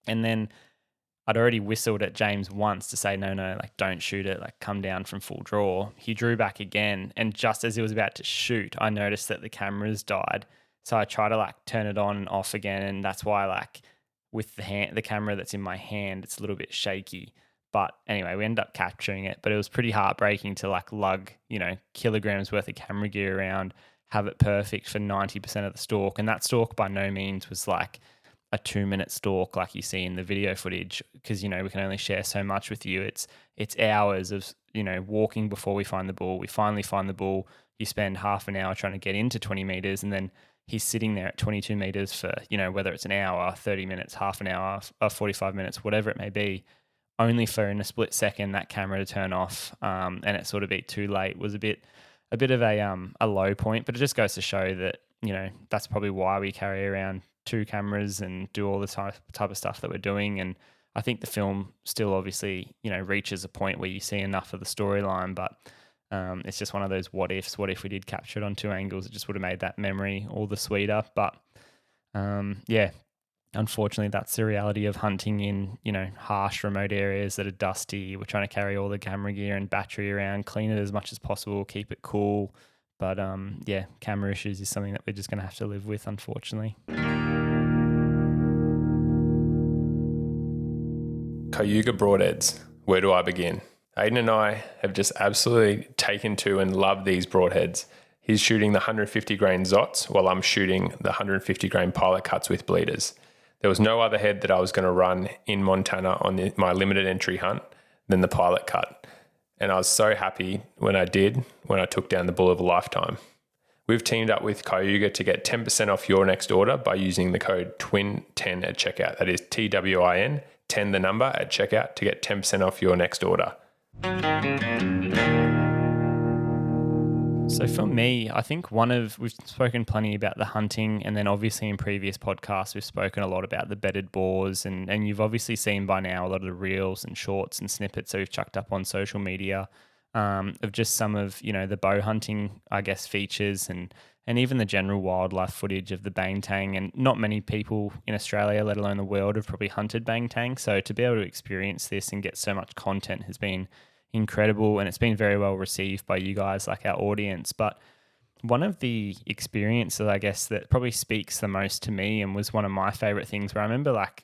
And then I'd already whistled at James once to say, no, like don't shoot it, like come down from full draw. He drew back again. And just as he was about to shoot, I noticed that the camera's died. So I try to like turn it on and off again. And that's why like with the camera that's in my hand, it's a little bit shaky. But anyway, we ended up capturing it, but it was pretty heartbreaking to like lug, kilograms worth of camera gear around, have it perfect for 90% of the stalk. And that stalk by no means was like a 2-minute stalk like you see in the video footage, because, we can only share so much with you. It's hours of, walking before we find the bull. We finally find the bull. You spend half an hour trying to get into 20 meters, and then he's sitting there at 22 meters for, whether it's an hour, 30 minutes, half an hour, 45 minutes, whatever it may be, only for in a split second that camera to turn off, and it sort of be too late. Was a bit of a low point, but it just goes to show that that's probably why we carry around 2 cameras and do all the type of stuff that we're doing. And I think the film still obviously, reaches a point where you see enough of the storyline, but it's just one of those what ifs. What if we did capture it on 2 angles? It just would have made that memory all the sweeter. But unfortunately, that's the reality of hunting in, harsh, remote areas that are dusty. We're trying to carry all the camera gear and battery around, clean it as much as possible, keep it cool. But camera issues is something that we're just going to have to live with, unfortunately. Cayuga broadheads. Where do I begin? Ayden and I have just absolutely taken to and loved these broadheads. He's shooting the 150 grain Zots while I'm shooting the 150 grain pilot cuts with bleeders. There was no other head that I was going to run in Montana on my limited entry hunt than the pilot cut. And I was so happy when I took down the bull of a lifetime. We've teamed up with Cayuga to get 10% off your next order by using the code TWIN10 at checkout. That is TWIN, 10 the number at checkout to get 10% off your next order. So for me, I think we've spoken plenty about the hunting, and then obviously in previous podcasts, we've spoken a lot about the bedded boars, and you've obviously seen by now a lot of the reels and shorts and snippets that we've chucked up on social media of just some of, the bow hunting, I guess, features and even the general wildlife footage of the bantang. And not many people in Australia, let alone the world, have probably hunted bantang. So to be able to experience this and get so much content has been incredible, and it's been very well received by you guys, like our audience. But one of the experiences, I guess, that probably speaks the most to me and was one of my favorite things, where I remember like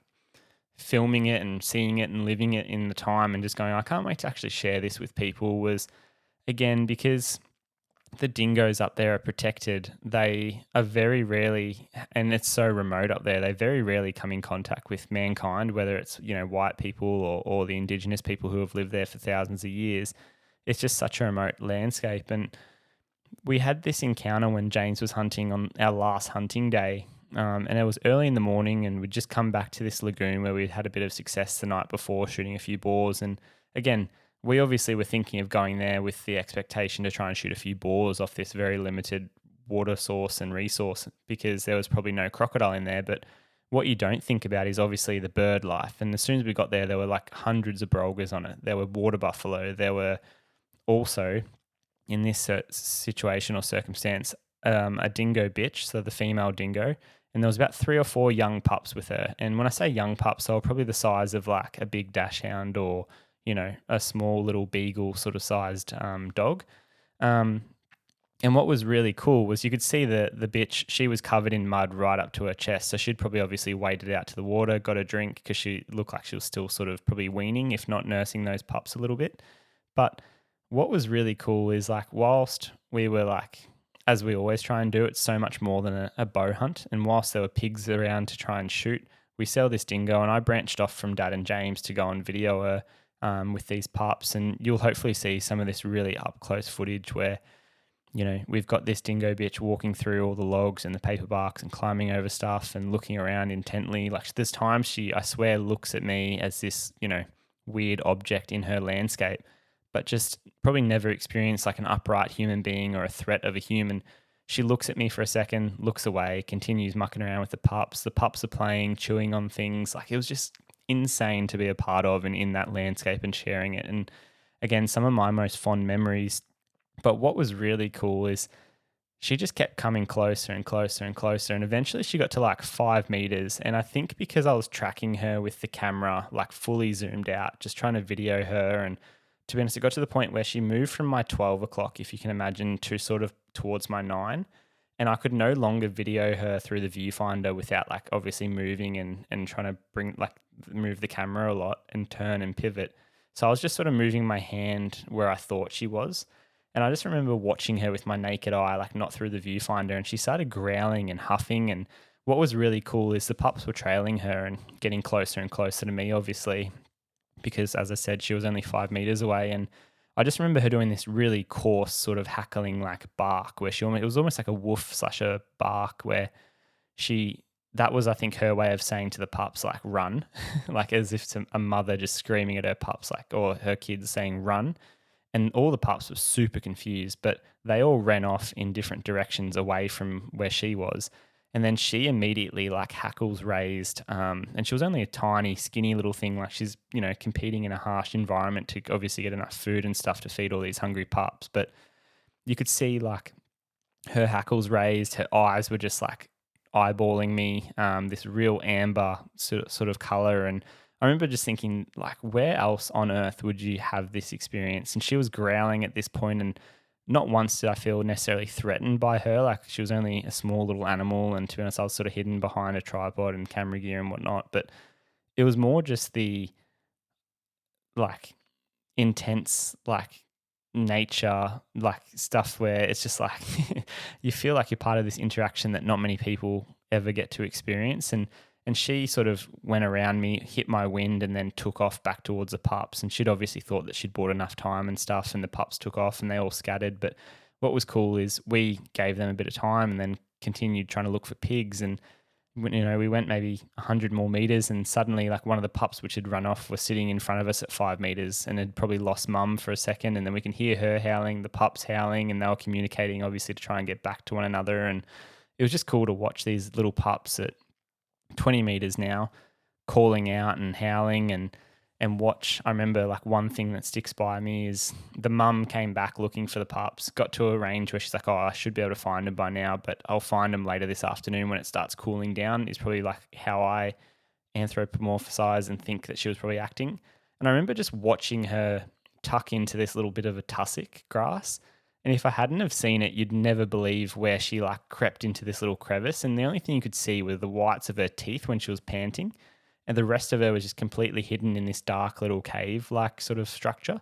filming it and seeing it and living it in the time and just going, I can't wait to actually share this with people, was, again, because the dingoes up there are protected. They are very rarely, and it's so remote up there, they very rarely come in contact with mankind, whether it's, white people or the indigenous people who have lived there for thousands of years. It's just such a remote landscape. And we had this encounter when James was hunting on our last hunting day. And it was early in the morning, and we'd just come back to this lagoon where we'd had a bit of success the night before shooting a few boars. And again, we obviously were thinking of going there with the expectation to try and shoot a few boars off this very limited water source and resource, because there was probably no crocodile in there. But what you don't think about is obviously the bird life. And as soon as we got there were like hundreds of brolgas on it. There were water buffalo. There were also, in this situation or circumstance, a dingo bitch, so the female dingo. And there was about 3 or 4 young pups with her. And when I say young pups, they were probably the size of like a big dachshund or, a small little beagle sort of sized dog. And what was really cool was you could see the bitch, she was covered in mud right up to her chest. So she'd probably obviously waded out to the water, got a drink, because she looked like she was still sort of probably weaning, if not nursing those pups a little bit. But what was really cool is like, whilst we were like, as we always try and do, it's so much more than a bow hunt. And whilst there were pigs around to try and shoot, we saw this dingo, and I branched off from Dad and James to go and video her with these pups. And you'll hopefully see some of this really up close footage where, we've got this dingo bitch walking through all the logs and the paper barks and climbing over stuff and looking around intently. Like, there's times she, I swear, looks at me as this, weird object in her landscape, but just probably never experienced like an upright human being or a threat of a human. She looks at me for a second, looks away, continues mucking around with the pups. The pups are playing, chewing on things. Like, it was just insane to be a part of and in that landscape and sharing it. And again, some of my most fond memories. But what was really cool is she just kept coming closer and closer and closer. And eventually she got to like 5 meters. And I think because I was tracking her with the camera, like fully zoomed out, just trying to video her. And to be honest, it got to the point where she moved from my 12 o'clock, if you can imagine, to sort of towards my 9. And I could no longer video her through the viewfinder without like obviously moving and trying to move the camera a lot and turn and pivot. So I was just sort of moving my hand where I thought she was. And I just remember watching her with my naked eye, like not through the viewfinder, and she started growling and huffing. And what was really cool is the pups were trailing her and getting closer and closer to me, obviously, because as I said, she was only 5 meters away. And I just remember her doing this really coarse sort of hackling like bark where it was almost like a woof / a bark where that was, I think, her way of saying to the pups, like, run, like as if a mother just screaming at her pups, like, or her kids saying run. And all the pups were super confused, but they all ran off in different directions away from where she was. And then she immediately like hackles raised, and she was only a tiny, skinny little thing. Like she's, competing in a harsh environment to obviously get enough food and stuff to feed all these hungry pups. But you could see like her hackles raised, her eyes were just like eyeballing me, this real amber sort of color. And I remember just thinking, like, where else on earth would you have this experience? And she was growling at this point, and not once did I feel necessarily threatened by her. Like she was only a small little animal, and to be honest, I was sort of hidden behind a tripod and camera gear and whatnot. But it was more just the like intense like nature like stuff where it's just like you feel like you're part of this interaction that not many people ever get to experience. And she sort of went around me, hit my wind, and then took off back towards the pups. And she'd obviously thought that she'd bought enough time and stuff, and the pups took off and they all scattered. But what was cool is we gave them a bit of time and then continued trying to look for pigs. And we went maybe 100 more meters, and suddenly like one of the pups which had run off was sitting in front of us at 5 meters and had probably lost mum for a second. And then we can hear her howling, the pups howling, and they were communicating obviously to try and get back to one another. And it was just cool to watch these little pups at 20 meters now calling out and howling and watch. I remember like one thing that sticks by me is the mum came back looking for the pups, got to a range where she's like, oh, I should be able to find them by now, but I'll find them later this afternoon when it starts cooling down, is probably like how I anthropomorphize and think that she was probably acting. And I remember just watching her tuck into this little bit of a tussock grass. And if I hadn't have seen it, you'd never believe where she like crept into this little crevice. And the only thing you could see were the whites of her teeth when she was panting. And the rest of her was just completely hidden in this dark little cave-like sort of structure.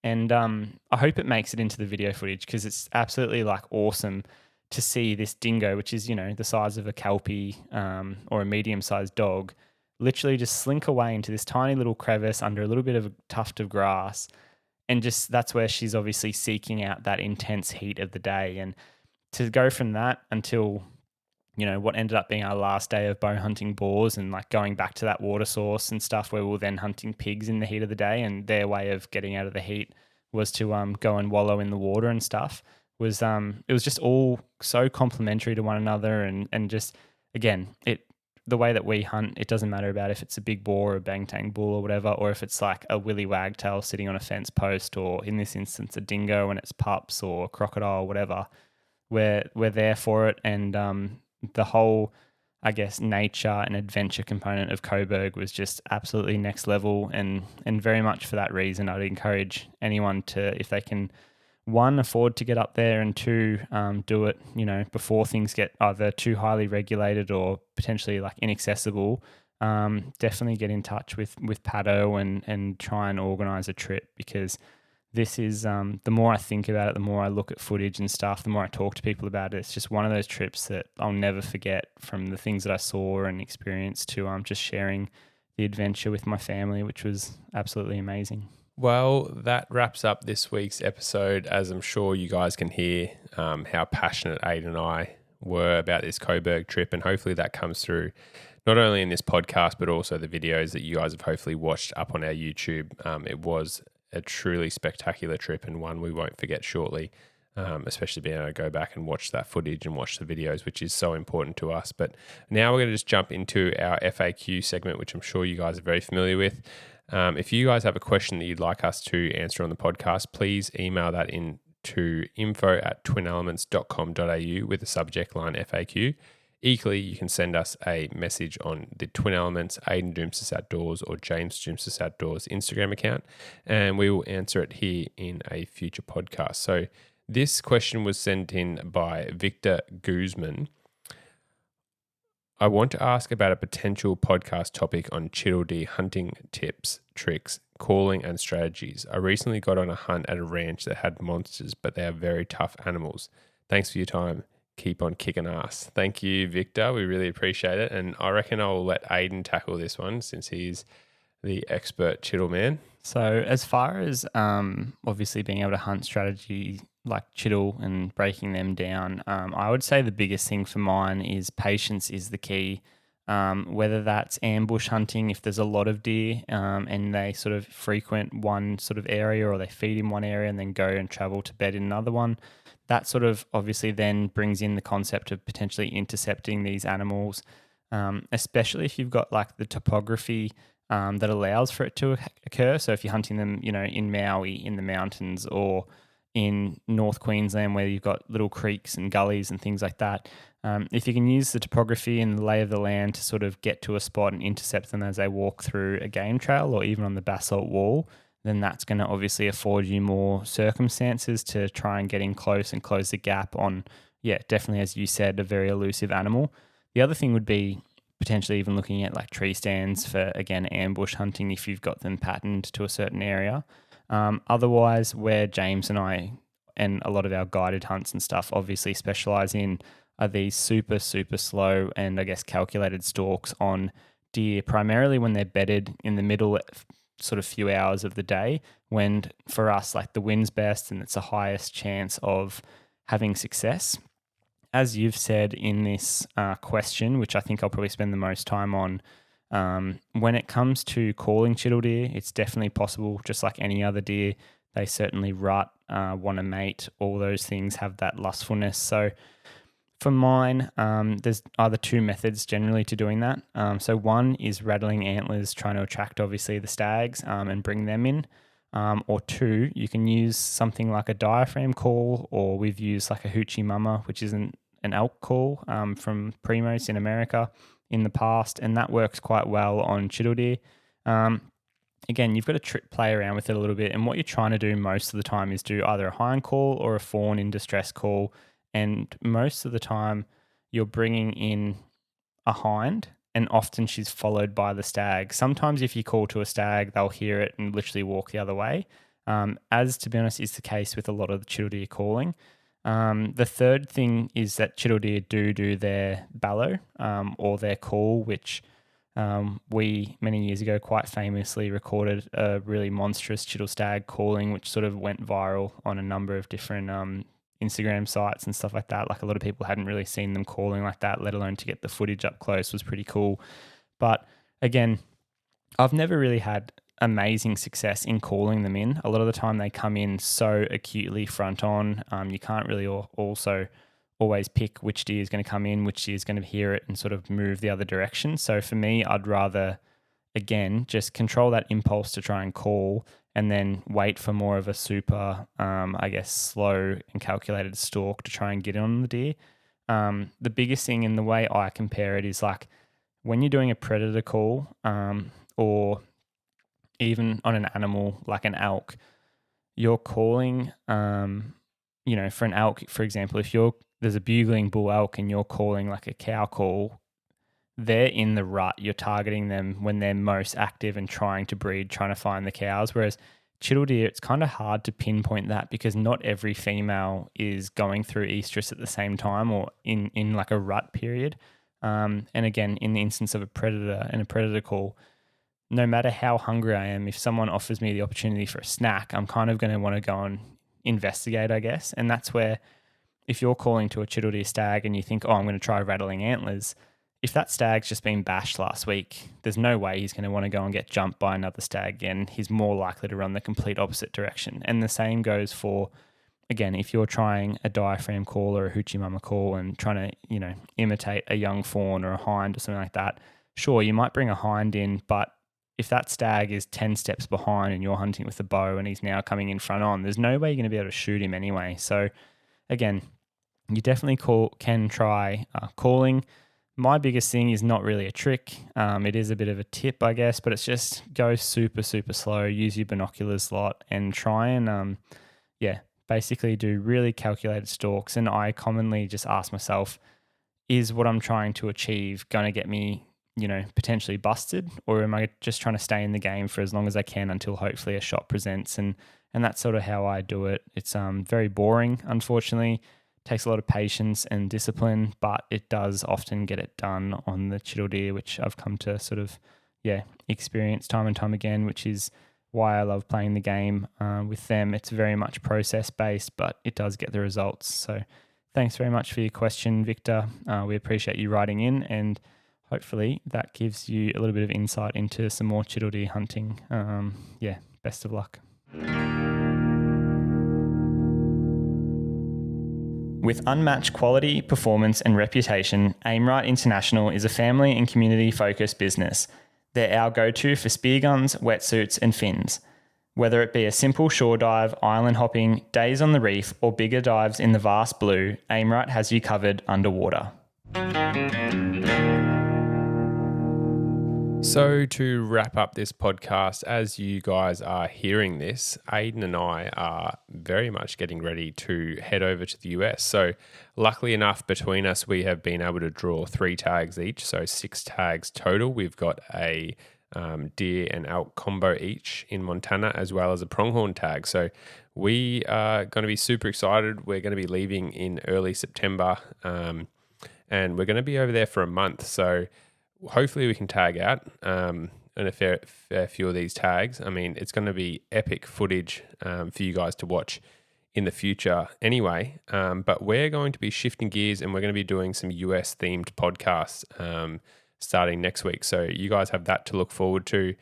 And I hope it makes it into the video footage, because it's absolutely like awesome to see this dingo, which is, the size of a kelpie or a medium-sized dog, literally just slink away into this tiny little crevice under a little bit of a tuft of grass. And just that's where she's obviously seeking out that intense heat of the day. And to go from that until, what ended up being our last day of Bowhunting Boars, and like going back to that water source and stuff where we were then hunting pigs in the heat of the day, and their way of getting out of the heat was to go and wallow in the water and stuff, was it was just all so complementary to one another. And just, again, the way that we hunt, it doesn't matter about if it's a big boar or a bantang bull or whatever, or if it's like a willy wagtail sitting on a fence post, or in this instance, a dingo and its pups, or a crocodile, whatever. We're there for it. And the whole, I guess, nature and adventure component of Cobourg was just absolutely next level. And very much for that reason, I'd encourage anyone to, if they can, one, afford to get up there, and two, do it, before things get either too highly regulated or potentially like inaccessible. Definitely get in touch with Paddo and try and organize a trip, because this is, the more I think about it, the more I look at footage and stuff, the more I talk to people about it. It's just one of those trips that I'll never forget, from the things that I saw and experienced to just sharing the adventure with my family, which was absolutely amazing. Well, that wraps up this week's episode. As I'm sure you guys can hear how passionate Ayden and I were about this Cobourg trip, and hopefully that comes through not only in this podcast, but also the videos that you guys have hopefully watched up on our YouTube. It was a truly spectacular trip, and one we won't forget shortly, especially being able to go back and watch that footage and watch the videos, which is so important to us. But now we're going to just jump into our FAQ segment, which I'm sure you guys are very familiar with. If you guys have a question that you'd like us to answer on the podcast, please email that in to info@twinelements.com.au with the subject line FAQ. Equally, you can send us a message on the Twin Elements, Ayden Doumtsis Outdoors, or James Doumtsis Outdoors Instagram account, and we will answer it here in a future podcast. So this question was sent in by Victor Guzman. I want to ask about a potential podcast topic on chiddle deer hunting tips, tricks, calling, and strategies. I recently got on a hunt at a ranch that had monsters, but they are very tough animals. Thanks for your time. Keep on kicking ass. Thank you, Victor. We really appreciate it. And I reckon I'll let Ayden tackle this one, since he's the expert chiddle man. So as far as obviously being able to hunt strategy like chiddle and breaking them down, I would say the biggest thing for mine is patience is the key. whether that's ambush hunting if there's a lot of deer and they sort of frequent one sort of area, or they feed in one area and then go and travel to bed in another one. That sort of obviously then brings in the concept of potentially intercepting these animals, especially if you've got like the topography that allows for it to occur. So if you're hunting them, in Maui, in the mountains, or in North Queensland where you've got little creeks and gullies and things like that, if you can use the topography and the lay of the land to sort of get to a spot and intercept them as they walk through a game trail or even on the basalt wall, then that's going to obviously afford you more circumstances to try and get in close and close the gap on, definitely, as you said, a very elusive animal. The other thing would be potentially even looking at like tree stands for, again, ambush hunting if you've got them patterned to a certain area. Otherwise, where James and I and a lot of our guided hunts and stuff obviously specialize in are these super, super slow and I guess calculated stalks on deer, primarily when they're bedded in the middle sort of few hours of the day, when for us, like the wind's best and it's the highest chance of having success. As you've said in this question, which I think I'll probably spend the most time on, when it comes to calling chiddle deer, it's definitely possible, just like any other deer. They certainly rut, want to mate, all those things have that lustfulness. So for mine, there's either two methods generally to doing that. So one is rattling antlers, trying to attract obviously the stags and bring them in. Or two, you can use something like a diaphragm call, or we've used like a hoochie mama, which is an elk call from Primos in America in the past, and that works quite well on chiddle deer. Again, you've got to play around with it a little bit, and what you're trying to do most of the time is do either a hind call or a fawn in distress call, and most of the time you're bringing in a hind, and often she's followed by the stag. Sometimes if you call to a stag, they'll hear it and literally walk the other way, as to be honest is the case with a lot of the chiddle deer calling. The third thing is that chiddle deer do their bellow or their call, which we many years ago quite famously recorded a really monstrous chiddle stag calling, which sort of went viral on a number of different Instagram sites and stuff like that. Like a lot of people hadn't really seen them calling like that, let alone to get the footage up close was pretty cool. But again, I've never really had amazing success in calling them in. A lot of the time they come in so acutely front on. You can't really also always pick which deer is going to come in, which deer is going to hear it and sort of move the other direction. So for me, I'd rather, again, just control that impulse to try and call and then wait for more of a super, slow and calculated stalk to try and get on the deer. The biggest thing in the way I compare it is like when you're doing a predator call or even on an animal like an elk, you're calling, for an elk, for example, if there's a bugling bull elk and you're calling like a cow call, they're in the rut. You're targeting them when they're most active and trying to breed, trying to find the cows. Whereas chiddle deer, it's kind of hard to pinpoint that because not every female is going through estrus at the same time or in like a rut period. And again, in the instance of a predator and a predator call, no matter how hungry I am, if someone offers me the opportunity for a snack, I'm kind of going to want to go and investigate, I guess. And that's where if you're calling to a chiddle deer stag and you think, I'm going to try rattling antlers, if that stag's just been bashed last week, there's no way he's going to want to go and get jumped by another stag again. He's more likely to run the complete opposite direction. And the same goes for, again, if you're trying a diaphragm call or a hoochie mama call and trying to, imitate a young fawn or a hind or something like that, sure, you might bring a hind in, but if that stag is 10 steps behind and you're hunting with a bow and he's now coming in front on, there's no way you're going to be able to shoot him anyway. So again, you definitely can try calling. My biggest thing is not really a trick. It is a bit of a tip, I guess, but it's just go super, super slow, use your binoculars a lot and try and, basically do really calculated stalks. And I commonly just ask myself, is what I'm trying to achieve going to get me, potentially busted, or am I just trying to stay in the game for as long as I can until hopefully a shot presents? And that's sort of how I do it. It's very boring, unfortunately. Takes a lot of patience and discipline, but it does often get it done on the chiddle deer, which I've come to sort of, experience time and time again, which is why I love playing the game with them. It's very much process-based, but it does get the results. So thanks very much for your question, Victor. We appreciate you writing in, and hopefully that gives you a little bit of insight into some more chiddle deer hunting. Best of luck. With unmatched quality, performance and reputation, Aimright International is a family and community-focused business. They're our go-to for spear guns, wetsuits and fins. Whether it be a simple shore dive, island hopping, days on the reef or bigger dives in the vast blue, Aimright has you covered underwater. So to wrap up this podcast, as you guys are hearing this, Ayden and I are very much getting ready to head over to the US. So luckily enough, between us, we have been able to draw 3 tags each. So 6 tags total. We've got a deer and elk combo each in Montana, as well as a pronghorn tag. So we are going to be super excited. We're going to be leaving in early September and we're going to be over there for a month. So hopefully we can tag out and a fair few of these tags. I mean, it's going to be epic footage for you guys to watch in the future anyway. But we're going to be shifting gears and we're going to be doing some US themed podcasts starting next week. So you guys have that to look forward to.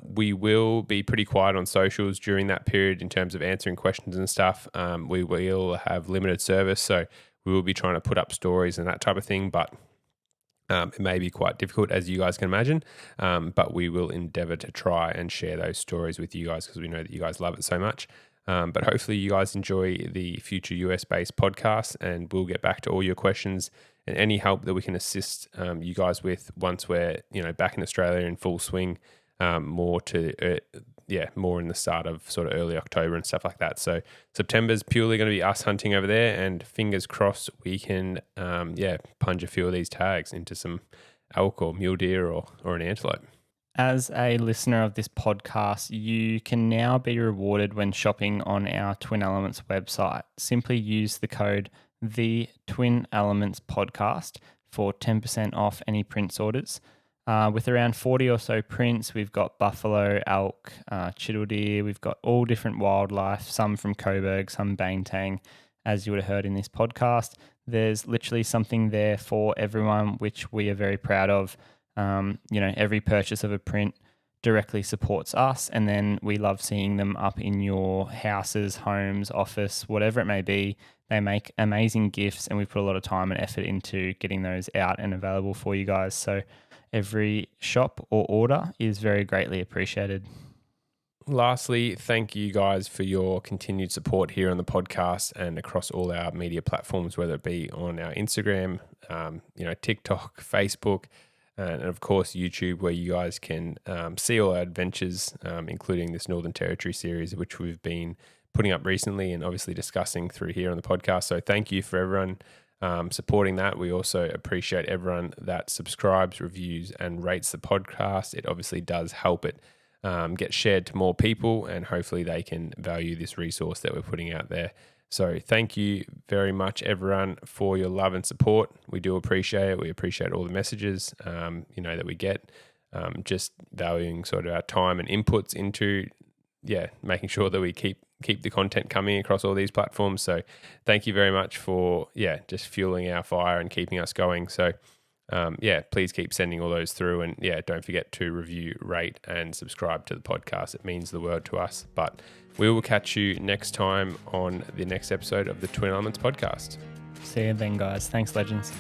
We will be pretty quiet on socials during that period in terms of answering questions and stuff. We will have limited service, so we will be trying to put up stories and that type of thing, but it may be quite difficult, as you guys can imagine, but we will endeavour to try and share those stories with you guys because we know that you guys love it so much. But hopefully you guys enjoy the future US-based podcasts, and we'll get back to all your questions and any help that we can assist you guys with once we're back in Australia in full swing, more in the start of sort of early October and stuff like that. So September's purely going to be us hunting over there, and fingers crossed we can punch a few of these tags into some elk or mule deer or an antelope. As a listener of this podcast, you can now be rewarded when shopping on our Twin Elements website. Simply use the code The Twin Elements Podcast for 10% off any prints orders. With around 40 or so prints, we've got buffalo, elk, chiddle deer. We've got all different wildlife, some from Cobourg, some Banteng, as you would have heard in this podcast. There's literally something there for everyone, which we are very proud of. Every purchase of a print directly supports us, and then we love seeing them up in your houses, homes, office, whatever it may be. They make amazing gifts, and we've put a lot of time and effort into getting those out and available for you guys. So every shop or order is very greatly appreciated. Lastly, thank you guys for your continued support here on the podcast and across all our media platforms, whether it be on our Instagram, TikTok, Facebook, and of course YouTube, where you guys can see all our adventures, including this Northern Territory series, which we've been putting up recently and obviously discussing through here on the podcast. So thank you for everyone supporting that. We also appreciate everyone that subscribes, reviews, and rates the podcast. It obviously does help it get shared to more people, and hopefully they can value this resource that we're putting out there. So thank you very much, everyone, for your love and support. We do appreciate it. We appreciate all the messages, that we get, just valuing sort of our time and inputs into, making sure that we keep the content coming across all these platforms. So thank you very much for, just fueling our fire and keeping us going. So, please keep sending all those through, and don't forget to review, rate, and subscribe to the podcast. It means the world to us. But we will catch you next time on the next episode of the Twin Elements podcast. See you then, guys. Thanks, legends.